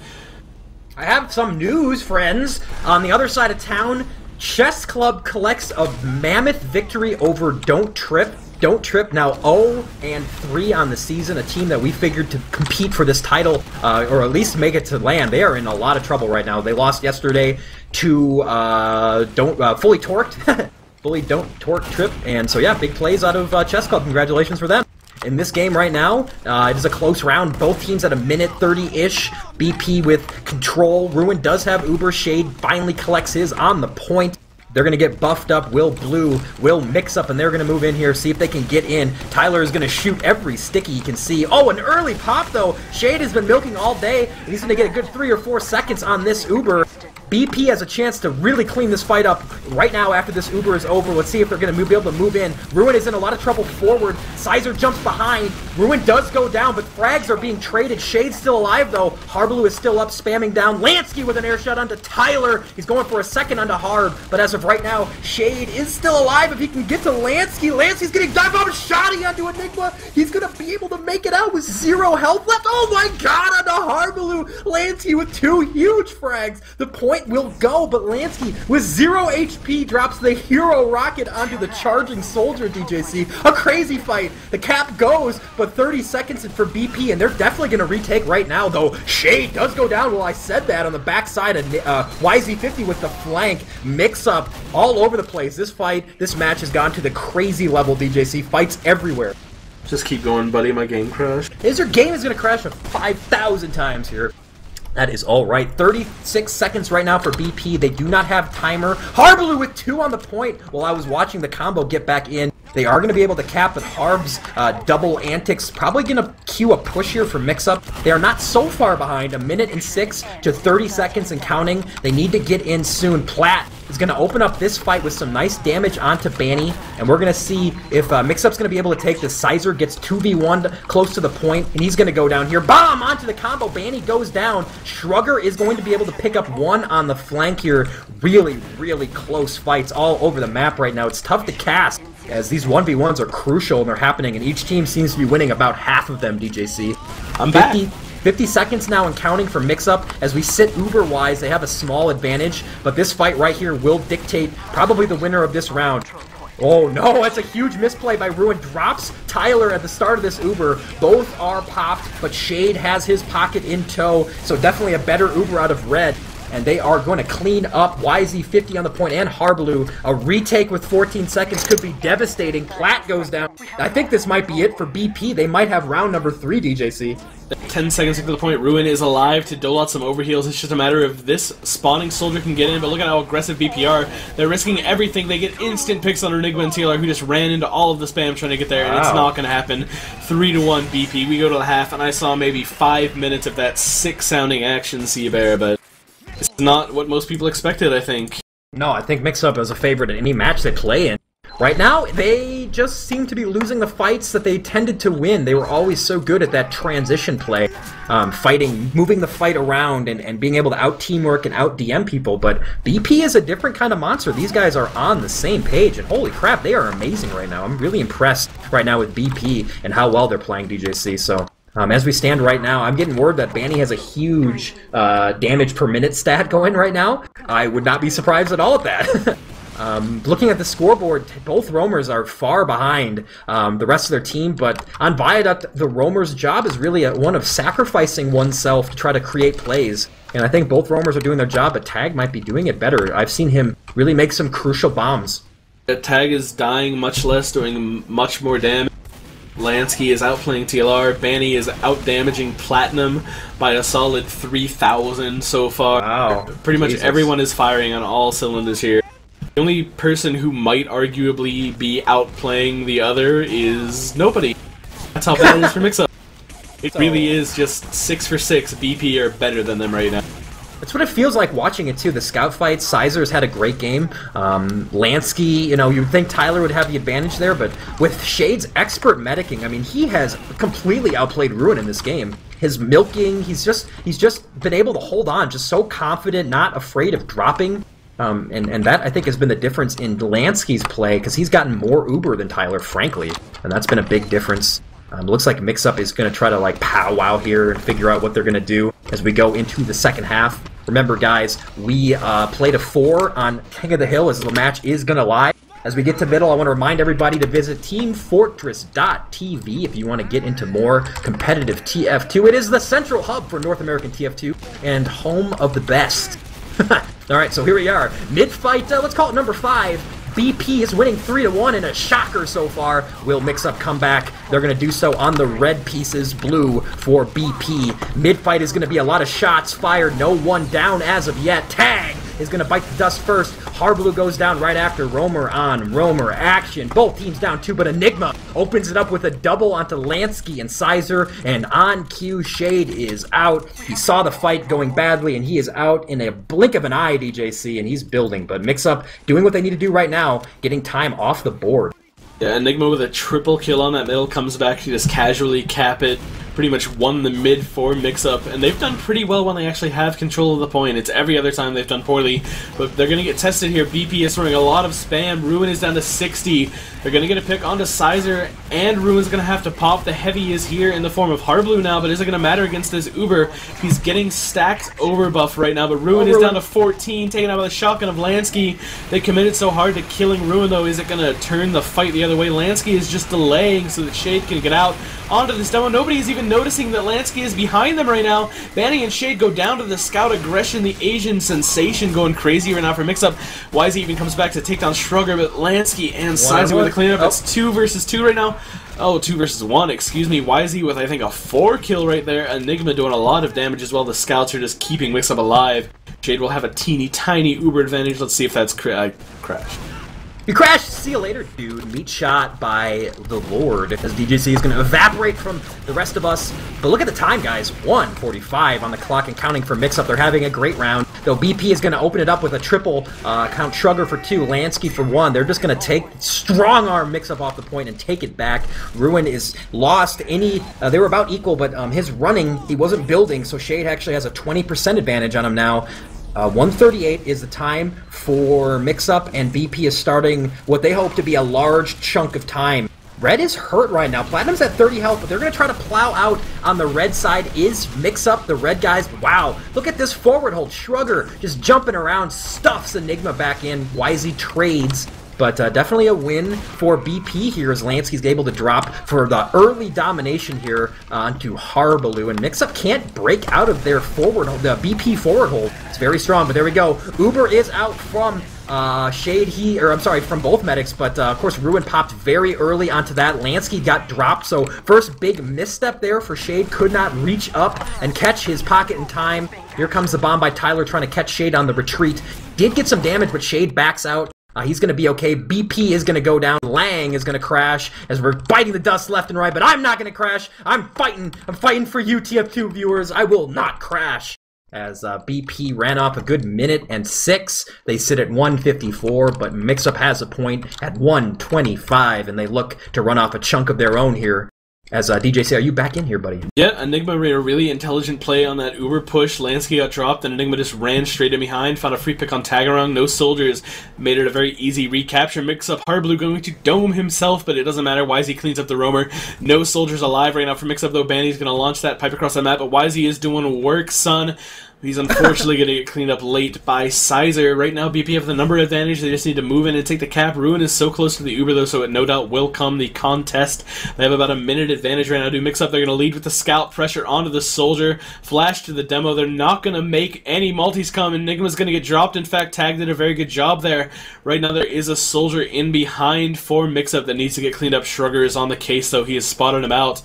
I have some news, friends. On the other side of town, Chess Club collects a mammoth victory over Don't Trip. Don't Trip now 0-3 on the season, a team that we figured to compete for this title, or at least make it to land. They are in a lot of trouble right now. They lost yesterday to Fully Torqued, Fully Don't Torque Trip, and so yeah, big plays out of Chess Club. Congratulations for them. In this game right now, it is a close round. Both teams at a minute 30-ish. BP with control. Ruin does have Uber. Shade finally collects his on the point. They're going to get buffed up. Will Blue, will Mixup, and they're going to move in here, see if they can get in. Tyler is going to shoot every sticky he can see. Oh, an early pop, though. Shade has been milking all day, and he's going to get a good 3 or 4 seconds on this Uber. BP has a chance to really clean this fight up right now after this Uber is over. Let's see if they're going to be able to move in. Ruin is in a lot of trouble forward. Sizer jumps behind. Ruin does go down, but frags are being traded. Shade's still alive, though. Harbaloo is still up, spamming down. Lansky with an air shot onto Tyler. He's going for a second onto Harb, but as of right now, Shade is still alive. If he can get to Lansky, Lansky's getting dive bomb shotty onto Enigma. He's going to be able to make it out with 0 health left. Oh my god, onto Harbaloo. Lansky with 2 huge frags. The point will go, but Lansky with 0 HP drops the hero rocket onto the charging soldier, DJC. A crazy fight. The cap goes, but 30 seconds for BP, and they're definitely going to retake right now, though. Shade does go down. Well, I said that on the backside of YZ50 with the flank. Mix-up all over the place. This match has gone to the crazy level, DJC. Fights everywhere. Just keep going, buddy. My game crashed. Your game is going to crash 5,000 times here. That is all right. 36 seconds right now for BP. They do not have timer. Harbaloo with 2 on the point while I was watching the combo get back in. They are going to be able to cap, but Harb's double antics probably going to cue a push here for Mix-Up. They are not so far behind. 1:06 to 30 seconds and counting. They need to get in soon. Platt is going to open up this fight with some nice damage onto Banny, and we're going to see if Mix-Up's going to be able to take this. Sizer gets 2v1 close to the point, and he's going to go down here. Bomb onto the combo. Banny goes down. Shrugger is going to be able to pick up 1 on the flank here. Really, really close fights all over the map right now. It's tough to cast, as these 1v1s are crucial and they're happening, and each team seems to be winning about half of them, DJC. I'm back. 50 seconds now and counting for Mix-Up. As we sit Uber-wise, they have a small advantage, but this fight right here will dictate probably the winner of this round. Oh no, that's a huge misplay by Ruin. Drops Tyler at the start of this Uber. Both are popped, but Shade has his pocket in tow, so definitely a better Uber out of Red. And they are going to clean up YZ50 on the point and Harbaloo. A retake with 14 seconds could be devastating. Platt goes down. I think this might be it for BP. They might have round number 3, DJC. 10 seconds to the point. Ruin is alive to dole out some overheals. It's just a matter of this spawning soldier can get in, but look at how aggressive BP are. They're risking everything. They get instant picks on Enigma and TLR, who just ran into all of the spam trying to get there, and it's not going to happen. 3-1 BP. We go to the half, and I saw maybe 5 minutes of that sick-sounding action, Seabear, but it's not what most people expected, I think. No, I think Mix-Up is a favorite in any match they play in. Right now, they just seem to be losing the fights that they tended to win. They were always so good at that transition play, fighting, moving the fight around, and being able to out-teamwork and out-DM people. But BP is a different kind of monster. These guys are on the same page, and holy crap, they are amazing right now. I'm really impressed right now with BP and how well they're playing, DJC, so... as we stand right now, I'm getting word that Banny has a huge damage per minute stat going right now. I would not be surprised at all at that. Looking at the scoreboard, both roamers are far behind the rest of their team, but on Viaduct, the roamer's job is really one of sacrificing oneself to try to create plays. And I think both roamers are doing their job, but Tag might be doing it better. I've seen him really make some crucial bombs. Tag is dying much less, doing much more damage. Lansky is outplaying TLR. Banny is outdamaging Platinum by a solid 3,000 so far. Wow. Pretty much everyone is firing on all cylinders here. The only person who might arguably be outplaying the other is nobody. That's how bad it is for Mix-Up. It really is just 6 for 6. BP are better than them right now. That's what it feels like watching it, too. The scout fight, Sizer's had a great game. Lansky, you know, you'd think Tyler would have the advantage there, but with Shade's expert medicing, I mean, he has completely outplayed Ruin in this game. His milking, he's just been able to hold on, just so confident, not afraid of dropping. And that, I think, has been the difference in Lansky's play, because he's gotten more Uber than Tyler, frankly. And that's been a big difference. Looks like Mix-Up is going to try to, like, powwow here and figure out what they're going to do as we go into the second half. Remember, guys, we played a 4 on King of the Hill as the match is going to lie. As we get to middle, I want to remind everybody to visit teamfortress.tv if you want to get into more competitive TF2. It is the central hub for North American TF2 and home of the best. Alright, so here we are. Mid-fight, let's call it number 5. BP is winning 3-1 in a shocker so far. Will Mix-Up come back? They're going to do so on the red pieces, blue for BP. Mid-fight is going to be a lot of shots fired. No one down as of yet. Tag is going to bite the dust first. Harbaloo goes down right after. Roamer on Roamer action. Both teams down 2, but Enigma opens it up with a double onto Lansky and Sizer, and on cue, Shade is out. He saw the fight going badly, and he is out in a blink of an eye, DJC, and he's building. But Mix-Up doing what they need to do right now, getting time off the board. Yeah, Enigma with a triple kill on that middle, comes back to just casually cap it. Pretty much won the mid for Mixup, and they've done pretty well when they actually have control of the point. It's every other time they've done poorly, but they're going to get tested here. BP is throwing a lot of spam. Ruin is down to 60. They're going to get a pick onto Sizer, and Ruin's going to have to pop. The heavy is here in the form of Harblue now, but is it going to matter against this Uber? He's getting stacked over buff right now, but Ruin is down to 14, taken out by the shotgun of Lansky. They committed so hard to killing Ruin, though. Is it going to turn the fight the other way? Lansky is just delaying so that Shade can get out onto this demo. Nobody is even noticing that Lansky is behind them right now. Banning and Shade go down to the scout aggression, the Asian sensation going crazy right now for Mixup. Wisey even comes back to take down Shrugger, but Lansky and Sizer with the cleanup. It's 2 versus 2 right now. Oh, 2 versus 1, excuse me. Wisey with, I think, a 4 kill right there. Enigma doing a lot of damage as well. The scouts are just keeping Mixup alive. Shade will have a teeny tiny Uber advantage. Let's see if that's crashed. You crashed! See you later, dude. Meat shot by the Lord, as DJC is going to evaporate from the rest of us. But look at the time, guys. 1:45 on the clock and counting for Mixup. They're having a great round. Though BP is going to open it up with a triple count Shrugger for 2, Lansky for 1. They're just going to take strong arm Mixup off the point and take it back. Ruin is lost any... they were about equal, but his running, he wasn't building, so Shade actually has a 20% advantage on him now. 1:38 is the time for Mixup, and BP is starting what they hope to be a large chunk of time. Red is hurt right now. Platinum's at 30 health, but they're going to try to plow out on the red side. Is Mixup, the red guys. Wow, look at this forward hold. Shrugger just jumping around, stuffs Enigma back in. Wisey trades. But definitely a win for BP here as Lansky's able to drop for the early domination here onto Harbaloo. And Mixup can't break out of their forward hold, the BP forward hold. It's very strong, but there we go. Uber is out from Shade, from both medics, but of course Ruin popped very early onto that. Lansky got dropped, so first big misstep there for Shade. Could not reach up and catch his pocket in time. Here comes the bomb by Tyler trying to catch Shade on the retreat. Did get some damage, but Shade backs out. He's going to be okay. BP is going to go down. Lang is going to crash as we're biting the dust left and right, but I'm not going to crash. I'm fighting for you, TF2 viewers. I will not crash. As BP ran off a good minute and 6. They sit at 154, but Mixup has a point at 125, and they look to run off a chunk of their own here. As DJC, are you back in here, buddy? Yeah, Enigma made a really intelligent play on that Uber push. Lansky got dropped, and Enigma just ran straight in behind, found a free pick on Tagarong. No soldiers, made it a very easy recapture. Mixup, Harbaloo going to dome himself, but it doesn't matter. Wisey cleans up the roamer. No soldiers alive right now for Mixup, though. Banny's going to launch that pipe across the map, but Wisey is doing work, son. He's unfortunately going to get cleaned up late by Sizer. Right now, BP have the number advantage. They just need to move in and take the cap. Ruin is so close to the Uber, though, so it no doubt will come the contest. They have about a minute advantage right now. Do Mixup, they're going to lead with the scout. Pressure onto the soldier. Flash to the demo. They're not going to make any multis come. Enigma's going to get dropped. In fact, Tag did a very good job there. Right now, there is a soldier in behind for Mixup that needs to get cleaned up. Shrugger is on the case, though. He has spotted him out.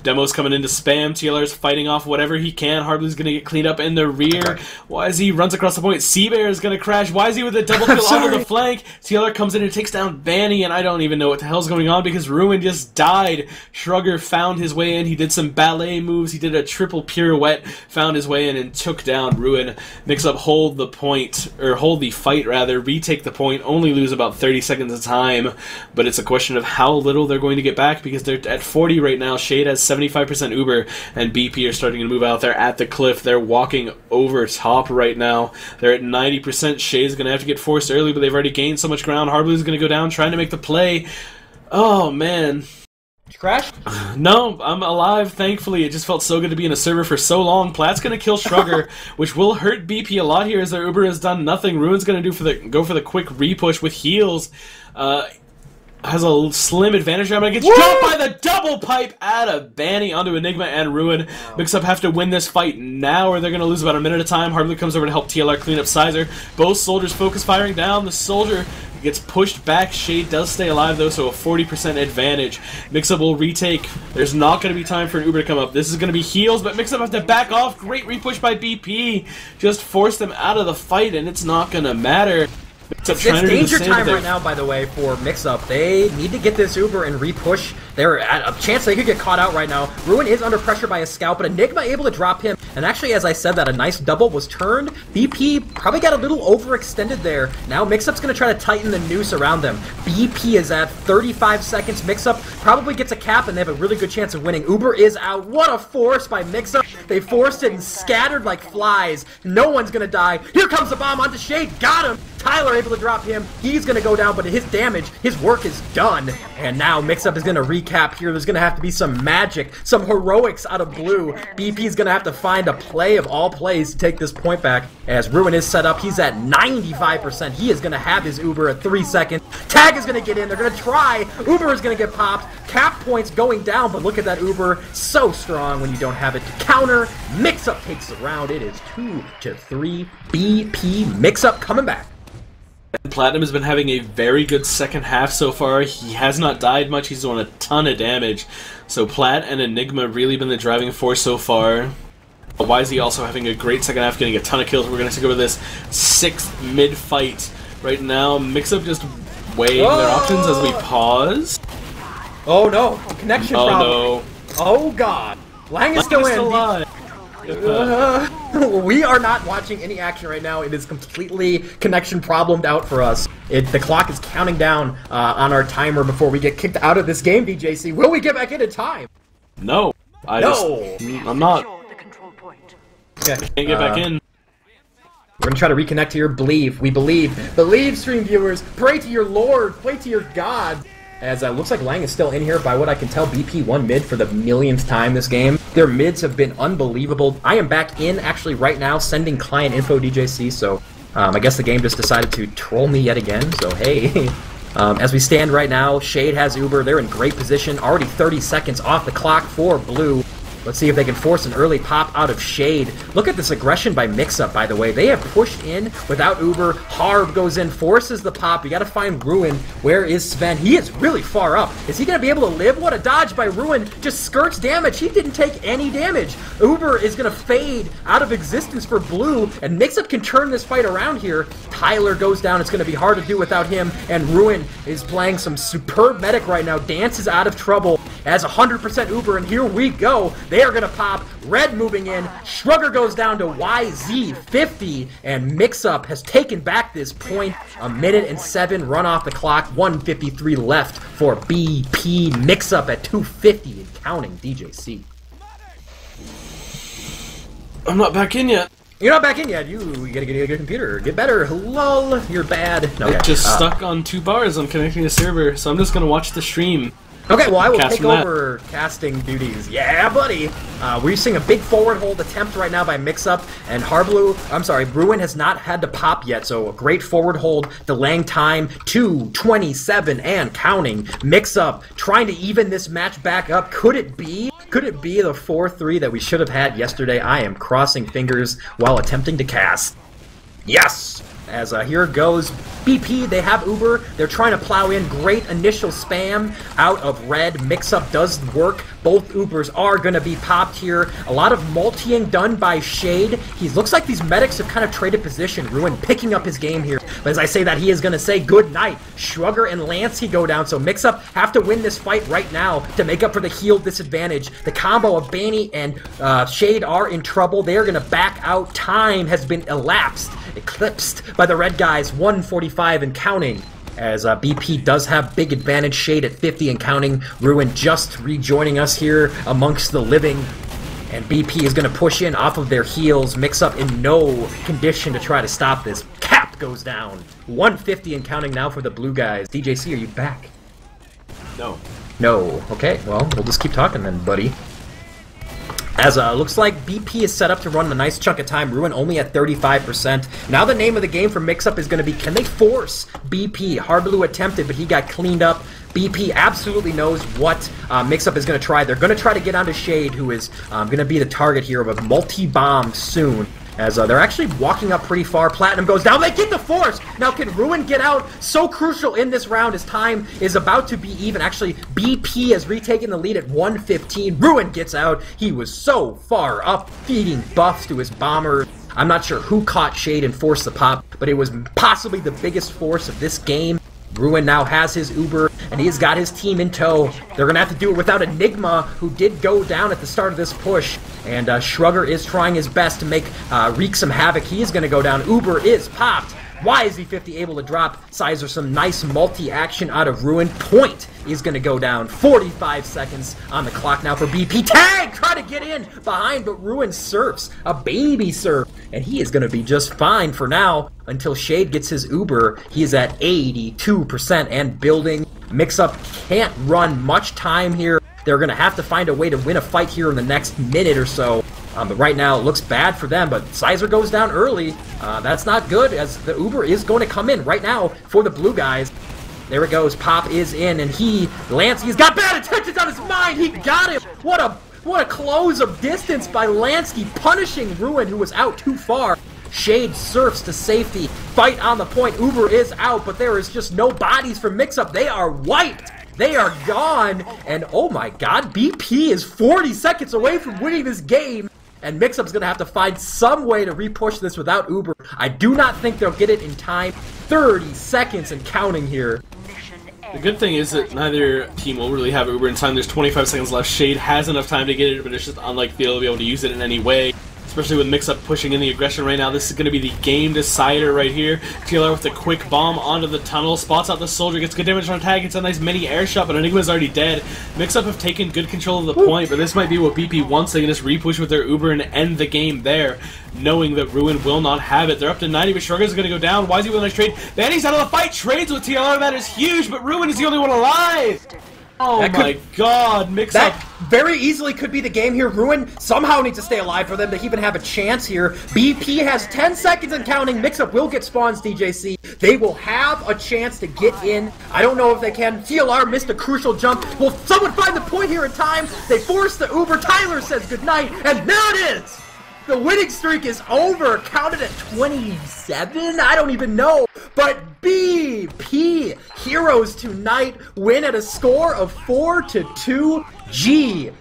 Demo's coming into spam. TLR's fighting off whatever he can. Harbaloo's going to get cleaned up in the rear. Wisey runs across the point. Seabear is going to crash. Wisey with a double kill onto the flank. TLR comes in and takes down Banny, and I don't even know what the hell's going on because Ruin just died. Shrugger found his way in. He did some ballet moves. He did a triple pirouette, found his way in, and took down Ruin. Mixup hold the point, or hold the fight rather, retake the point, only lose about 30 seconds of time, but it's a question of how little they're going to get back because they're at 40 right now. Shade has 75% Uber, and BP are starting to move out. They're at the cliff. They're walking over top right now. They're at 90%. Shade's going to have to get forced early, but they've already gained so much ground. Harbaloo's going to go down, trying to make the play. Oh, man. Did you crash? No, I'm alive, thankfully. It just felt so good to be in a server for so long. Plat's going to kill Shrugger, which will hurt BP a lot here as their Uber has done nothing. Ruin's going to go for the quick repush with heals. Has a slim advantage. I'm going to get dropped by the double pipe out of Banny onto Enigma and Ruin. Wow. Mixup have to win this fight now or they're going to lose about a minute of time. Harbaloo comes over to help TLR clean up Sizer. Both soldiers focus firing down. The soldier gets pushed back. Shade does stay alive though, so a 40% advantage. Mixup will retake. There's not going to be time for an Uber to come up. This is going to be heals, but Mixup have to back off. Great repush by BP. Just force them out of the fight, and it's not going to matter. It's danger time right now, by the way, for Mixup. They need to get this Uber and re-push. They're at a chance they could get caught out right now. Ruin is under pressure by a scout, but Enigma able to drop him. And actually, as I said, that a nice double was turned. BP probably got a little overextended there. Now Mixup's going to try to tighten the noose around them. BP is at 35 seconds. Mixup probably gets a cap, and they have a really good chance of winning. Uber is out. What a force by Mixup. They forced it and scattered like flies. No one's going to die. Here comes the bomb onto Shade. Got him. Tyler able to drop him. He's going to go down, but his damage, his work is done. And now Mixup is going to recap here. There's going to have to be some magic, some heroics out of blue. BP is going to have to find a play of all plays to take this point back. As Ruin is set up, he's at 95%. He is going to have his Uber at 3 seconds. Tag is going to get in. They're going to try. Uber is going to get popped. Cap points going down, but look at that Uber. So strong when you don't have it to counter. Mixup takes the round. It is 2-3. BP Mixup coming back. Platinum has been having a very good second half so far. He has not died much. He's doing a ton of damage. So Plat and Enigma really been the driving force so far. YZ also having a great second half, getting a ton of kills. We're going to take over this 6th mid-fight right now. Mixup just weighing their options as we pause. Oh no, connection problem. No. Oh god. Lang is still in. Alive. We are not watching any action right now. It is completely connection problemed out for us. The clock is counting down on our timer before we get kicked out of this game, DJC. Will we get back in time? No. I'm not. Okay. Can't get back in. We're gonna try to reconnect here. Believe. We believe. Believe, stream viewers. Pray to your Lord. Pray to your God. As looks like Lang is still in here. By what I can tell, BP won mid for the millionth time this game. Their mids have been unbelievable. I am back in, actually, right now, sending client info DJC, so I guess the game just decided to troll me yet again, so hey. As we stand right now, Shade has Uber. They're in great position. Already 30 seconds off the clock for Blue. Let's see if they can force an early pop out of Shade. Look at this aggression by Mixup, by the way. They have pushed in without Uber. Harb goes in, forces the pop. You gotta find Ruin. Where is Sven? He is really far up. Is he gonna be able to live? What a dodge by Ruin. Just skirts damage. He didn't take any damage. Uber is gonna fade out of existence for Blue, and Mixup can turn this fight around here. Tyler goes down. It's gonna be hard to do without him, and Ruin is playing some superb medic right now. Dance is out of trouble as 100% Uber, and here we go. They are going to pop. Red moving in. Shrugger goes down to YZ50, and Mixup has taken back this point. 1:07 run off the clock. 1:53 left for BP. Mixup at 250 and counting. DJC. I'm not back in yet. You're not back in yet. You gotta get a good computer. Get better. Lol. You're bad. Okay. It just stuck on 2 bars. I'm connecting to server, so I'm just going to watch the stream. Okay, well, I will take over casting duties. Yeah, buddy! We're seeing a big forward hold attempt right now by Mixup, and Ruin has not had to pop yet, so a great forward hold, delaying time, 2:27 and counting. Mixup trying to even this match back up. Could it be? Could it be the 4-3 that we should have had yesterday? I am crossing fingers while attempting to cast. Yes! As here goes BP, they have Uber, they're trying to plow in, great initial spam out of red, Mixup does work, both Ubers are going to be popped here, a lot of multiing done by Shade, he looks like these medics have kind of traded position, Ruin picking up his game here, but as I say that, he is going to say good night, Shrugger and Lancey go down, so Mixup have to win this fight right now to make up for the heal disadvantage, the combo of Banny and Shade are in trouble, they are going to back out, time has been eclipsed by the red guys, 1:45 and counting. As BP does have big advantage, Shade at 50 and counting. Ruin just rejoining us here amongst the living. And BP is going to push in off of their heels. Mixup in no condition to try to stop this. Cap goes down. 150 and counting now for the blue guys. DJC, are you back? No. No. Okay, well, we'll just keep talking then, buddy. As looks like BP is set up to run a nice chunk of time. Ruin only at 35%. Now the name of the game for Mixup is going to be, can they force BP? Harblue attempted, but he got cleaned up. BP absolutely knows what Mixup is going to try. They're going to try to get onto Shade, who is going to be the target here of a multi-bomb soon. As they're actually walking up pretty far. Platinum goes down. They get the force! Now can Ruin get out? So crucial in this round as time is about to be even. Actually, BP has retaken the lead at 1:15. Ruin gets out. He was so far up, feeding buffs to his bombers. I'm not sure who caught Shade and forced the pop, but it was possibly the biggest force of this game. Ruin now has his Uber, and he's got his team in tow. They're going to have to do it without Enigma, who did go down at the start of this push. And Shrugger is trying his best to wreak some havoc. He is going to go down. Uber is popped. Why is ESEA-I able to drop Sizer some nice multi-action out of Ruin? Point is going to go down. 45 seconds on the clock now for BP. Tag! Try to get in behind, but Ruin surfs. A baby surf. And he is going to be just fine for now until Shade gets his Uber. He is at 82% and building. Mixup can't run much time here. They're going to have to find a way to win a fight here in the next minute or so. But right now, it looks bad for them, but Sizer goes down early. That's not good, as the Uber is going to come in right now for the blue guys. There it goes. Pop is in, and Lansky's got bad intentions on his mind. He got him. What a close of distance by Lansky, punishing Ruin, who was out too far. Shade surfs to safety. Fight on the point. Uber is out, but there is just no bodies for Mixup. They are wiped. They are gone. And oh my god, BP is 40 seconds away from winning this game. And Mixup's going to have to find some way to repush this without Uber. I do not think they'll get it in time. 30 seconds and counting here. The good thing is that neither team will really have Uber in time. There's 25 seconds left. Shade has enough time to get it, but it's just unlikely they'll be able to use it in any way. Especially with Mixup pushing in the aggression right now. This is going to be the game decider right here. TLR with a quick bomb onto the tunnel. Spots out the soldier. Gets good damage on tag. Gets a nice mini air shot, but Enigma's already dead. Mixup have taken good control of the point, but this might be what BP wants. They can just repush with their Uber and end the game there, knowing that Ruin will not have it. They're up to 90, but Shrugger's going to go down. YZ with a nice trade. Banny's out of the fight. Trades with TLR. That is huge, but Ruin is the only one alive. Oh my god, Mixup. That very easily could be the game here. Ruin somehow needs to stay alive for them to even have a chance here. BP has 10 seconds and counting. Mixup will get spawns, DJC. They will have a chance to get in. I don't know if they can. TLR missed a crucial jump. Will someone find the point here in time? They force the Uber. Tyler says goodnight, and there it is! The winning streak is over, counted at 27? I don't even know. But BP, Heroes tonight, win at a score of 4-2. GG,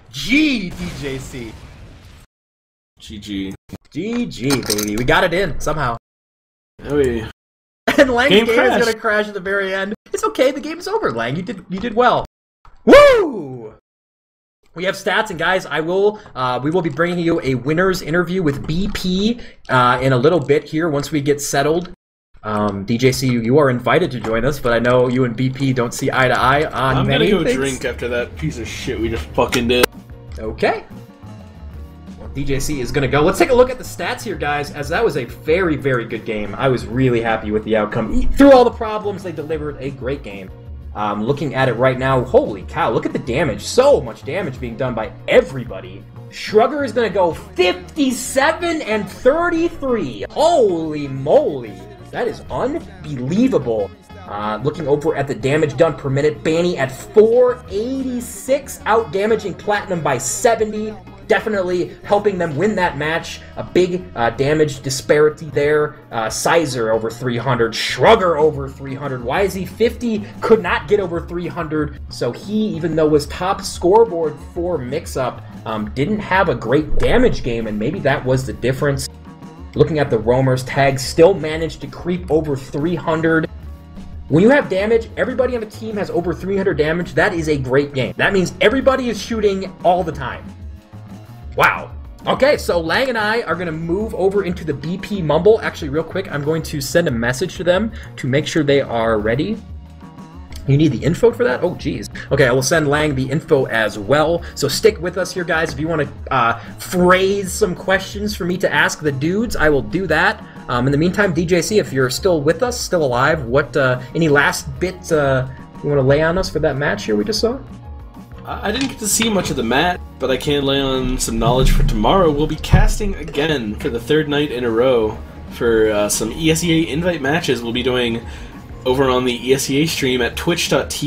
DJC. GG. GG, baby. We got it in, somehow. Oh, yeah. And Lang's game is going to crash at the very end. It's okay, the game's over, Lang. You did well. Woo! We have stats, and guys, we will be bringing you a winner's interview with BP in a little bit here once we get settled. DJC, you are invited to join us, but I know you and BP don't see eye to eye on many things. I'm gonna go drink after that piece of shit we just fucking did. Okay. Well, DJC is gonna go. Let's take a look at the stats here, guys, as that was a very, very good game. I was really happy with the outcome. Through all the problems, they delivered a great game. Looking at it right now, holy cow, look at the damage. So much damage being done by everybody. Shrugger is going to go 57 and 33. Holy moly. That is unbelievable. Looking over at the damage done per minute, Banny at 486, out damaging Platinum by 70. Definitely helping them win that match. A big damage disparity there. Sizer over 300. Shrugger over 300. YZ50 could not get over 300. So he, even though was top scoreboard for Mixup, didn't have a great damage game, and maybe that was the difference. Looking at the roamers, Tag still managed to creep over 300. When you have damage, everybody on the team has over 300 damage. That is a great game. That means everybody is shooting all the time. Wow. Okay, so Lang and I are going to move over into the BP Mumble. Actually, real quick, I'm going to send a message to them to make sure they are ready. You need the info for that? Oh, geez. Okay, I will send Lang the info as well. So stick with us here, guys. If you want to phrase some questions for me to ask the dudes, I will do that. In the meantime, DJC, if you're still with us, still alive, what any last bit you want to lay on us for that match here we just saw? I didn't get to see much of the match, but I can lay on some knowledge for tomorrow. We'll be casting again for the third night in a row for some ESEA invite matches we'll be doing over on the ESEA stream at twitch.tv/ESEA.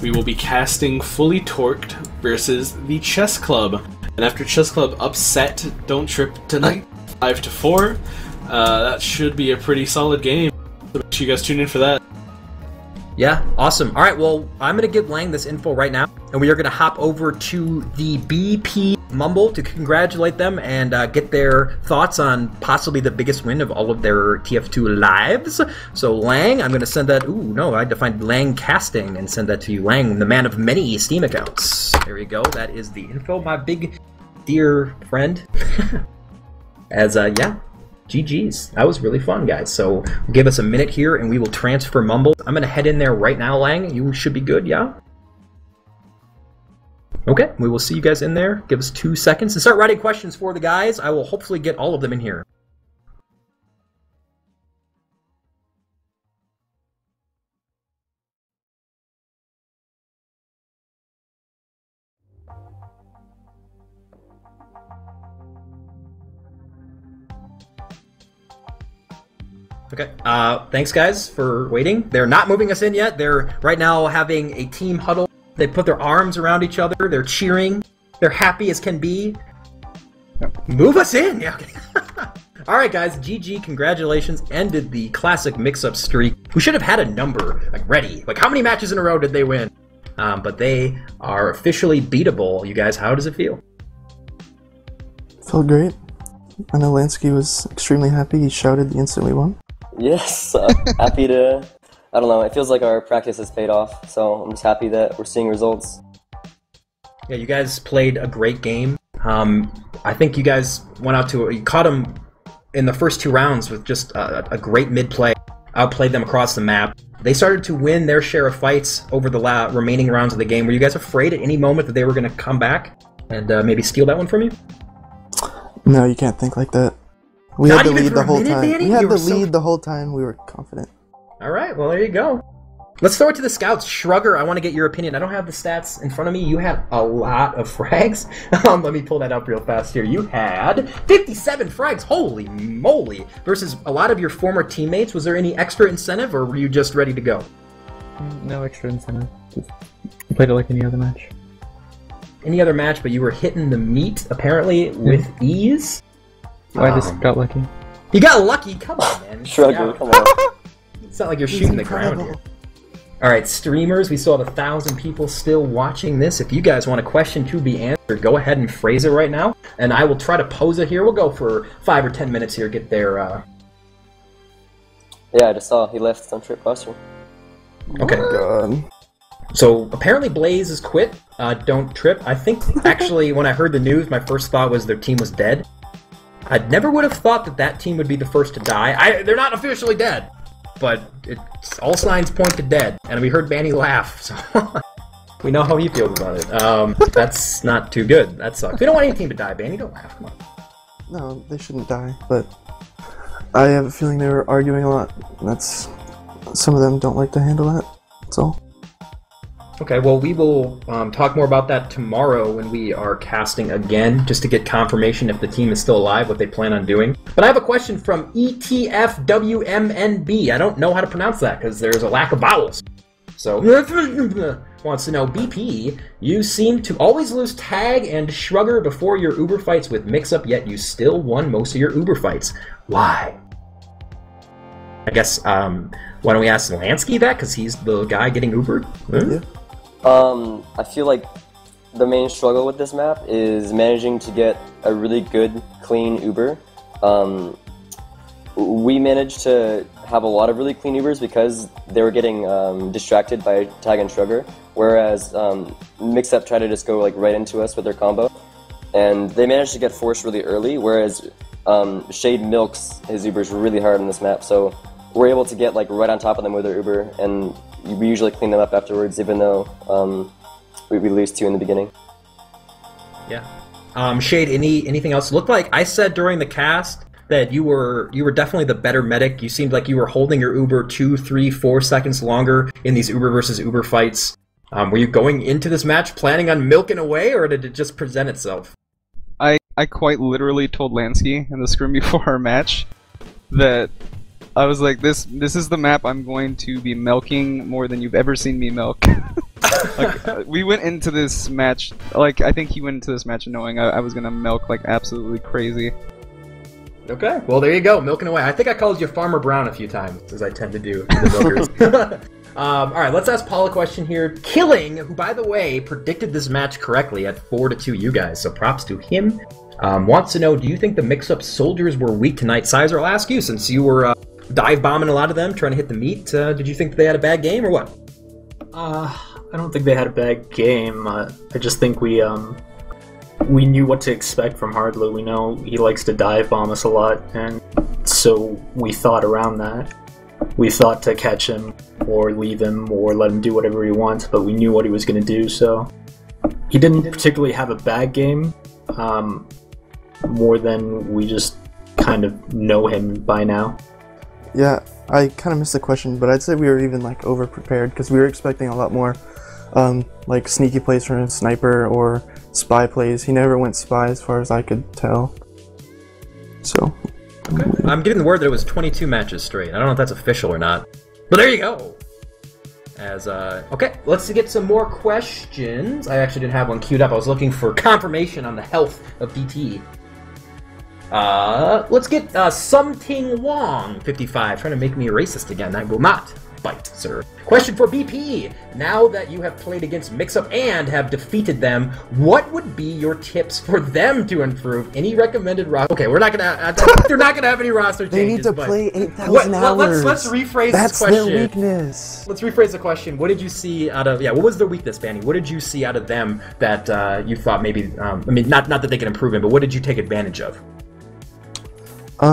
We will be casting Fully Torqued versus the Chess Club. And after Chess Club upset Don't Trip tonight, 5-4, that should be a pretty solid game. So make sure you guys tune in for that. Yeah, awesome. All right, well, I'm going to give Lang this info right now, and we are going to hop over to the BP Mumble to congratulate them and get their thoughts on possibly the biggest win of all of their TF2 lives. So Lang, I'm going to send that. Ooh, no, I defined Lang Casting and send that to you. Lang, the man of many Steam accounts. There you go. That is the info, my big dear friend. Yeah. GG's. That was really fun, guys. So give us a minute here and we will transfer Mumble. I'm going to head in there right now, Lang. You should be good, yeah? Okay, we will see you guys in there. Give us 2 seconds and start writing questions for the guys. I will hopefully get all of them in here. Okay, thanks guys for waiting. They're not moving us in yet. They're right now having a team huddle. They put their arms around each other. They're cheering. They're happy as can be. Move us in! Yeah, okay. Alright guys, GG, congratulations. Ended the classic mix-up streak. We should have had a number, like, ready. Like, how many matches in a row did they win? But they are officially beatable. You guys, how does it feel? Felt great. I know Lansky was extremely happy. He shouted the instant we won. Yes, happy to, I don't know, it feels like our practice has paid off, so I'm just happy that we're seeing results. Yeah, you guys played a great game. I think you guys went out to, you caught them in the first 2 rounds with just a great mid-play, outplayed them across the map. They started to win their share of fights over the remaining rounds of the game. Were you guys afraid at any moment that they were going to come back and maybe steal that one from you? No, you can't think like that. We had the lead the whole time. We had the lead the whole time. We were confident. All right, well, there you go. Let's throw it to the scouts. Shrugger, I want to get your opinion. I don't have the stats in front of me. You had a lot of frags. Let me pull that up real fast here. You had 57 frags. Holy moly. Versus a lot of your former teammates. Was there any extra incentive, or were you just ready to go? No extra incentive. Just played it like any other match. Any other match, but you were hitting the meat, apparently, with ease? I just got lucky. You got lucky? Come on, man. Shrugger, come on. It's not like you're shooting the ground here. Alright, streamers, we still have 1,000 people still watching this. If you guys want a question to be answered, go ahead and phrase it right now, and I will try to pose it here. We'll go for 5 or 10 minutes here, get there. Yeah, I just saw he left on trip question. Okay. Oh my god. So, apparently Blaze has quit. Don't trip. I think, actually, when I heard the news, my first thought was their team was dead. I never would have thought that that team would be the first to die. They're not officially dead, but all signs point to dead. And we heard Manny laugh, so we know how he feels about it. That's not too good. That sucks. We don't want any team to die, Manny. Don't laugh. Come on. No, they shouldn't die, but I have a feeling they were arguing a lot. That's some of them don't like to handle that. That's all. Okay, well, we will talk more about that tomorrow when we are casting again, just to get confirmation if the team is still alive, what they plan on doing. But I have a question from ETFWMNB. I don't know how to pronounce that because there's a lack of vowels. So, wants to know, BP, you seem to always lose Tag and Shrugger before your Uber fights with Mixup, yet you still won most of your Uber fights. Why? I guess, why don't we ask Lansky that, because he's the guy getting Ubered? Yeah. I feel like the main struggle with this map is managing to get a really good, clean Uber. We managed to have a lot of really clean Ubers because they were getting distracted by Tag and Shrugger, whereas Mixup tried to just go like right into us with their combo, and they managed to get forced really early, whereas Shade milks his Ubers really hard on this map, so we're able to get like right on top of them with their Uber, and we usually clean them up afterwards, even though we lose 2 in the beginning. Yeah. Shade, anything else? Looked like I said during the cast that you were definitely the better medic. You seemed like you were holding your Uber 2, 3, 4 seconds longer in these Uber versus Uber fights. Were you going into this match planning on milking away, or did it just present itself? I quite literally told Lansky in the scrim before our match that I was like, this is the map I'm going to be milking more than you've ever seen me milk. Like, we went into this match, like, I think he went into this match knowing I was gonna milk like absolutely crazy. Okay, well there you go, milking away. I think I called you Farmer Brown a few times, as I tend to do to the milkers. All right, let's ask Paul a question here. Killing, who, by the way, predicted this match correctly at 4-2 you guys, so props to him, wants to know, do you think the Mixup soldiers were weak tonight? Sizer, I'll ask you, since you were dive bombing a lot of them, trying to hit the meat. Did you think they had a bad game, or what? I don't think they had a bad game. I just think we knew what to expect from Hardloo. We know he likes to dive bomb us a lot, and so we thought around that. We thought to catch him, or leave him, or let him do whatever he wants, but we knew what he was going to do, so... He didn't particularly have a bad game, more than we just kind of know him by now. Yeah, I kind of missed the question, but I'd say we were even, like, over-prepared, because we were expecting a lot more, like, sneaky plays from a sniper, or spy plays. He never went spy, as far as I could tell. So... Okay. I'm getting the word that it was 22 matches straight. I don't know if that's official or not. But there you go! Okay, let's get some more questions. I actually didn't have one queued up. I was looking for confirmation on the health of DT. Let's get Something Wong, 55, trying to make me a racist again. I will not bite, sir. Question for BP. Now that you have played against Mixup and have defeated them, what would be your tips for them to improve? Any recommended roster? Okay, we're not gonna. They're not gonna have any roster changes. They need to play 8,000 hours. Let's rephrase That's this question. That's their weakness. Let's rephrase the question. What did you see out of? Yeah, what was their weakness, Banny? What did you see out of them that you thought maybe? I mean, not that they could improve in, but what did you take advantage of? I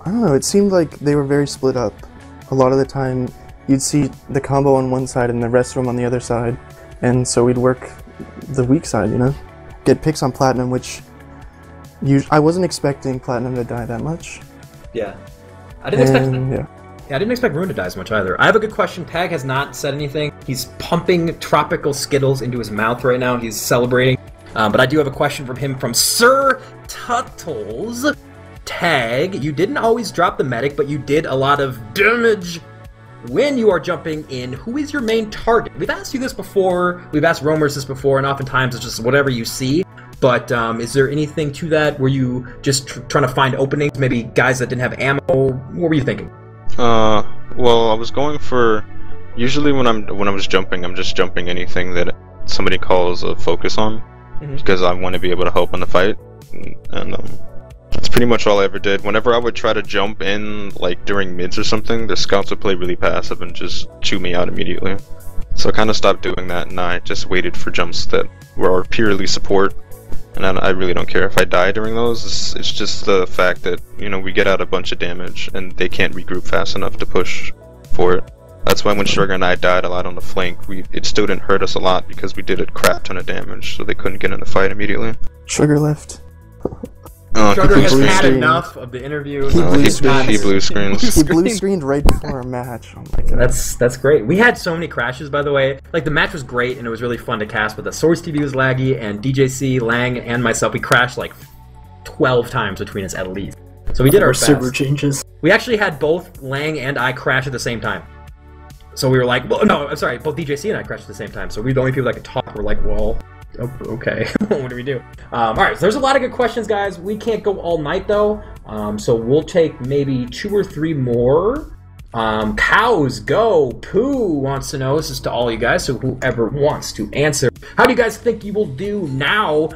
don't know. It seemed like they were very split up. A lot of the time, you'd see the combo on one side and the rest of them on the other side, and so we'd work the weak side, you know? Get picks on Platinum, which I wasn't expecting Platinum to die that much. Yeah. I didn't expect Rune to die as much either. I have a good question. Tag has not said anything. He's pumping tropical Skittles into his mouth right now. He's celebrating. But I do have a question from him from Sir Tuttles. Tag, you didn't always drop the medic, but you did a lot of damage when you are jumping in. Who is your main target? We've asked you this before, we've asked roamers this before, and oftentimes it's just whatever you see. But is there anything to that? Were you just trying to find openings, maybe guys that didn't have ammo? What were you thinking? Well, I was going for... Usually when I was jumping, I'm just jumping anything that somebody calls a focus on, because I want to be able to help in the fight. And that's pretty much all I ever did. Whenever I would try to jump in, like during mids or something, the scouts would play really passive and just chew me out immediately. So I kind of stopped doing that, and I just waited for jumps that were purely support. And I really don't care if I die during those. It's just the fact that, you know, we get out a bunch of damage and they can't regroup fast enough to push for it. That's why when Sugar and I died a lot on the flank, it still didn't hurt us a lot because we did a crap ton of damage, so they couldn't get in the fight immediately. Sugar left. Sugar has had enough of the interview. He blue screens. He blue screened right before a match. Oh my god. That's great. We had so many crashes, by the way. Like, the match was great and it was really fun to cast, but the Source TV was laggy, and DJC, Lang, and myself, we crashed like 12 times between us at least. So we did our best. Server changes. We actually had both Lang and I crash at the same time. So we were like, well, no, I'm sorry, both DJC and I crashed at the same time. So we were the only people that could talk. We're like, well, okay, what do we do? Alright, so there's a lot of good questions, guys. We can't go all night, though. So we'll take maybe 2 or 3 more. Cows Go Pooh wants to know, this is to all you guys, so whoever wants to answer. How do you guys think you will do now,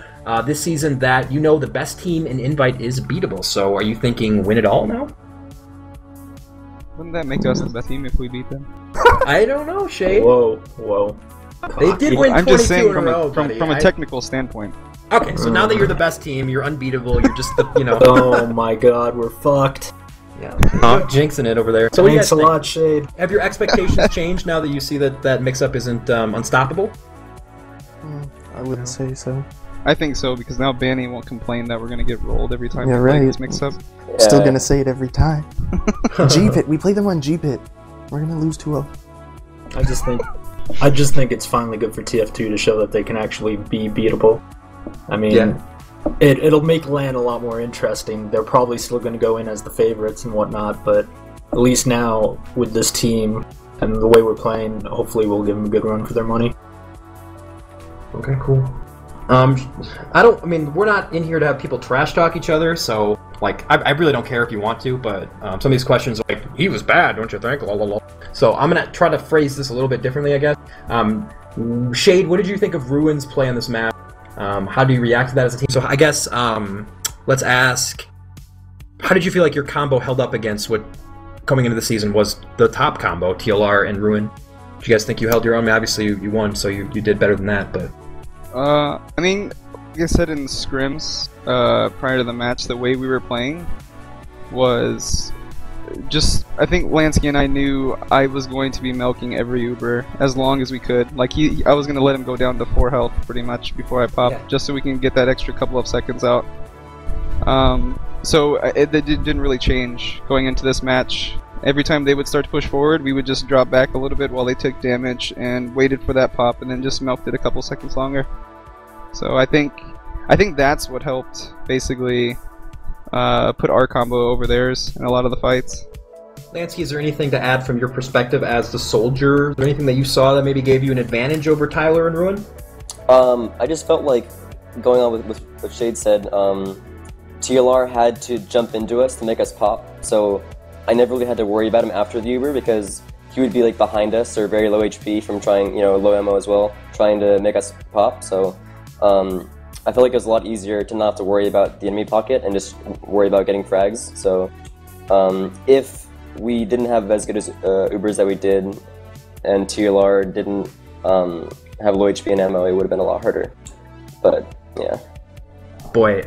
this season, that you know the best team in Invite is beatable? So are you thinking win it all now? Wouldn't that make us the best team if we beat them? I don't know, Shade. Whoa. They did win 22 I'm just saying in a row, from a technical standpoint. Okay, so now that you're the best team, you're unbeatable, you're just the, you know... Oh my god, we're fucked. Yeah, jinxing it over there. So Thanks a lot, Shade. Have your expectations changed now that you see that Mixup isn't unstoppable? I wouldn't say so. I think so, because now Banny won't complain that we're gonna get rolled every time Yeah, we play right. this Mixup. Still gonna say it every time. G-Pit, we play them on G-Pit. We're gonna lose 2-0. I just think it's finally good for TF2 to show that they can actually be beatable. I mean, it'll make LAN a lot more interesting. They're probably still going to go in as the favorites and whatnot, but at least now with this team and the way we're playing, hopefully we'll give them a good run for their money. Okay, cool. I mean, we're not in here to have people trash talk each other, so, like, I really don't care if you want to, but some of these questions are like, he was bad, don't you think? La, la, la. So I'm gonna try to phrase this a little bit differently, I guess. Shade, what did you think of Ruin's play on this map? How do you react to that as a team? So I guess let's ask, how did you feel like your combo held up against what coming into the season was the top combo, TLR and Ruin? Do you guys think you held your own? I mean, obviously you won, so you did better than that, but... I mean, like I said in scrims prior to the match, the way we were playing was just, I think Lansky and I knew I was going to be milking every Uber as long as we could. Like, I was going to let him go down to 4 health pretty much before I popped, just so we can get that extra couple of seconds out. So it didn't really change going into this match. Every time they would start to push forward, we would just drop back a little bit while they took damage and waited for that pop, and then just milked it a couple seconds longer. So I think that's what helped basically put our combo over theirs in a lot of the fights. Lansky, is there anything to add from your perspective as the soldier? Is there anything that you saw that maybe gave you an advantage over Tyler and Ruin? I just felt like, going on with what Shade said, TLR had to jump into us to make us pop, so I never really had to worry about him after the Uber because he would be like behind us or very low HP from trying, low ammo as well, trying to make us pop. So I felt like it was a lot easier to not have to worry about the enemy pocket and just worry about getting frags. So if we didn't have as good as Ubers that we did, and TLR didn't have low HP and ammo, it would have been a lot harder. But yeah. Boy,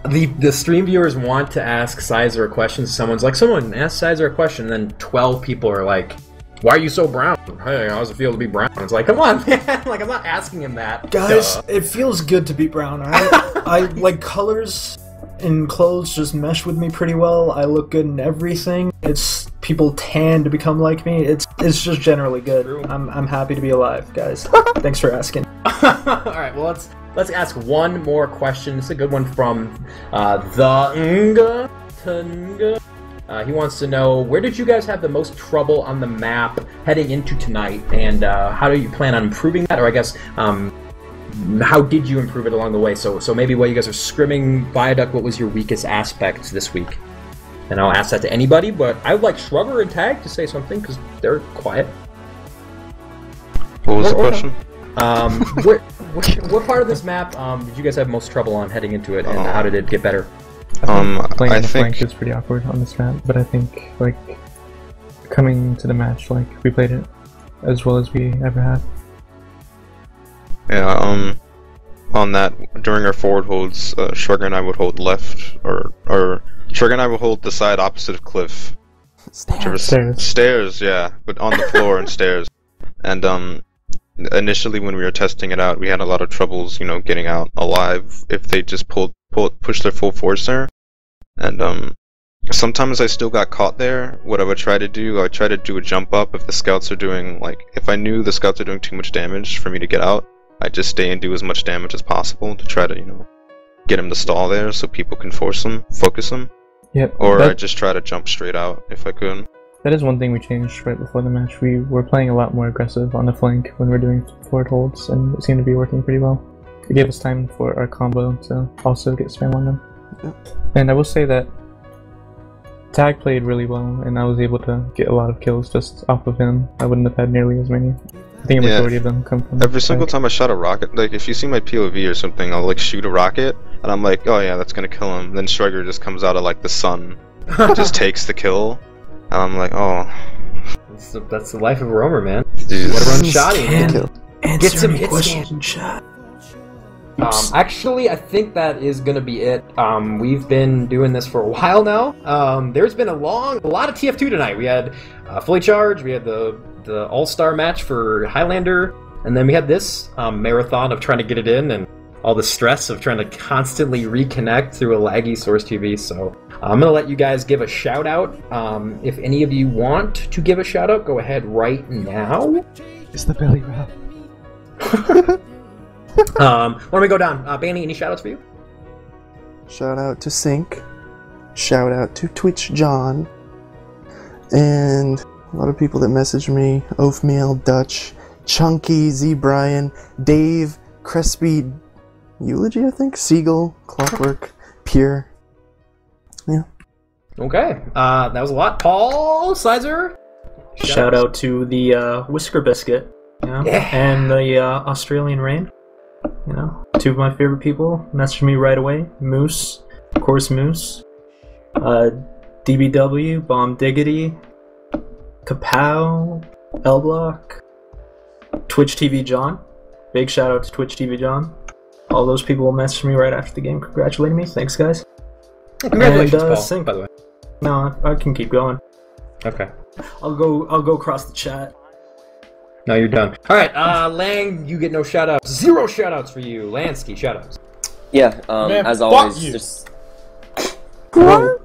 the stream viewers want to ask Sizer a question. Someone ask Sizer a question, and then 12 people are like, why are you so brown? Hey, how does it feel to be brown? It's like, come on, man. Like, I'm not asking him that. Guys, it feels good to be brown, alright? I like colors and clothes just mesh with me pretty well. I look good in everything. It's people tan to become like me. It's just generally good. I'm happy to be alive, guys. Thanks for asking. Alright, well, let's ask one more question. It's a good one from the Tunga. He wants to know, where did you guys have the most trouble on the map heading into tonight, and how do you plan on improving that? Or I guess, how did you improve it along the way? So maybe while you guys are scrimming Viaduct, what was your weakest aspect this week? And I'll ask that to anybody, but I would like Shrugger and Tag to say something, because they're quiet. What was the question? What part of this map did you guys have most trouble on heading into it, and how did it get better? Playing the flank is pretty awkward on this map, but I think, like, coming to the match, like, we played it as well as we ever have. Yeah, on that, during our forward holds, Shrugger and I would hold left, or Shrugger and I would hold the side opposite of Cliff. Stairs, yeah, but on the floor and stairs. And, initially when we were testing it out, we had a lot of troubles, getting out alive if they just push their full force there. And sometimes I still got caught there. What I would try to do, a jump up if the scouts are doing, if I knew the scouts are doing too much damage for me to get out, I'd just stay and do as much damage as possible to try to, get him to stall there so people can focus him. Yep. Or I'd just try to jump straight out if I could. That is one thing we changed right before the match. We were playing a lot more aggressive on the flank when we were doing forward holds, and it seemed to be working pretty well. It gave us time for our combo to also get spam on them. Yep. And I will say that Tag played really well, and I was able to get a lot of kills just off of him. I wouldn't have had nearly as many. I think a majority of them come from every single time I shot a rocket, if you see my POV or something, I'll shoot a rocket, and I'm like, oh yeah, that's gonna kill him. Then Shrugger just comes out of the sun, and just takes the kill. And I'm like, oh. That's the life of a roamer, man. Jeez. What a run shotty. Get some questions, shot. Actually, I think that is gonna be it. We've been doing this for a while now. There's been a lot of TF2 tonight. We had Fully Charged, we had the All-Star match for Highlander, and then we had this marathon of trying to get it in, and all the stress of trying to constantly reconnect through a laggy Source TV. So I'm going to let you guys give a shout out. If any of you want to give a shout out, go ahead right now. It's the belly wrap. Why don't we go down? Banny, any shout outs for you? Shout out to Sync. Shout out to Twitch John. And a lot of people that messaged me. Oafmeal, Dutch, Chunky, Z Brian, Dave, Crespy, Eulogy, I think? Seagull, Clockwork, Pure. Yeah. Okay. That was a lot. Paul, Sizer, Shout out to the Whisker Biscuit, and the Australian Rain. Two of my favorite people messaged me right away. Moose, of course, Moose. DBW, Bomb Diggity, Kapow, L Block, Twitch TV John. Big shout out to Twitch TV John. All those people messaged me right after the game, congratulating me. Thanks, guys. Congratulations, and, Paul, by the way. No, I can keep going. Okay. I'll go across the chat. No, you're done. All right, Lang, you get no shoutouts. 0 shoutouts for you. Lansky, shoutouts. Yeah, Man, as always, you. just Whoa.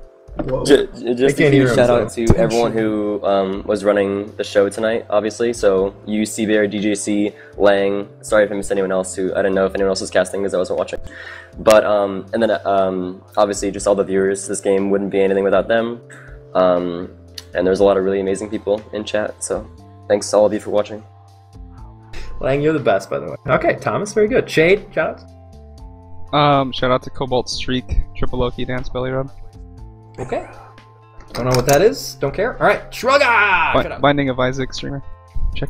just a huge shout out to everyone who was running the show tonight, obviously. So you, Seabear, DJC, Lang. Sorry if I missed anyone else who I didn't know if anyone else was casting because I wasn't watching. But and then obviously just all the viewers. This game wouldn't be anything without them. And there's a lot of really amazing people in chat. So thanks to all of you for watching. Lang, you're the best, by the way. Okay, Thomas, very good. Shade, shoutouts. Shout out to Cobalt Streak, Triple Loki, Dance Belly Rub. Okay. Don't know what that is. Don't care. All right, Shrugga! Binding of Isaac streamer. Check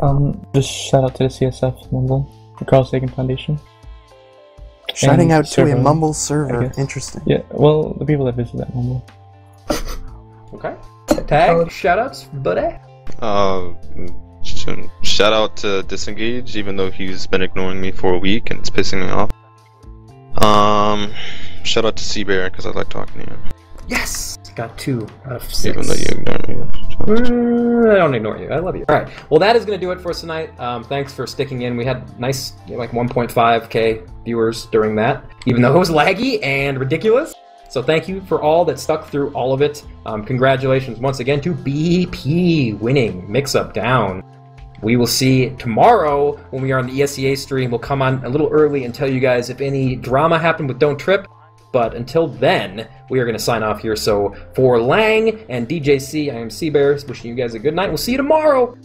Just shout out to the CSF Mumble, the Carl Sagan Foundation. Shouting out to server, a Mumble I server. guess. Interesting. Yeah, well, the people that visit that Mumble. Okay. Tag, shoutouts, buddy. Shout out to Disengage, even though he's been ignoring me for a week and it's pissing me off. Shout out to Seabear because I like talking to you. Yes! Got 2 out of 6. Even though you ignore me. I don't ignore you. I love you. All right. Well, that is going to do it for us tonight. Thanks for sticking in. We had nice, like 1.5k viewers during that, even though it was laggy and ridiculous. So thank you for all that stuck through all of it. Congratulations once again to BP winning Mixup down. We will see tomorrow when we are on the ESEA stream. We'll come on a little early and tell you guys if any drama happened with Don't Trip. But until then, we are going to sign off here. So for Lang and DJC, I am Seabear, wishing you guys a good night. We'll see you tomorrow.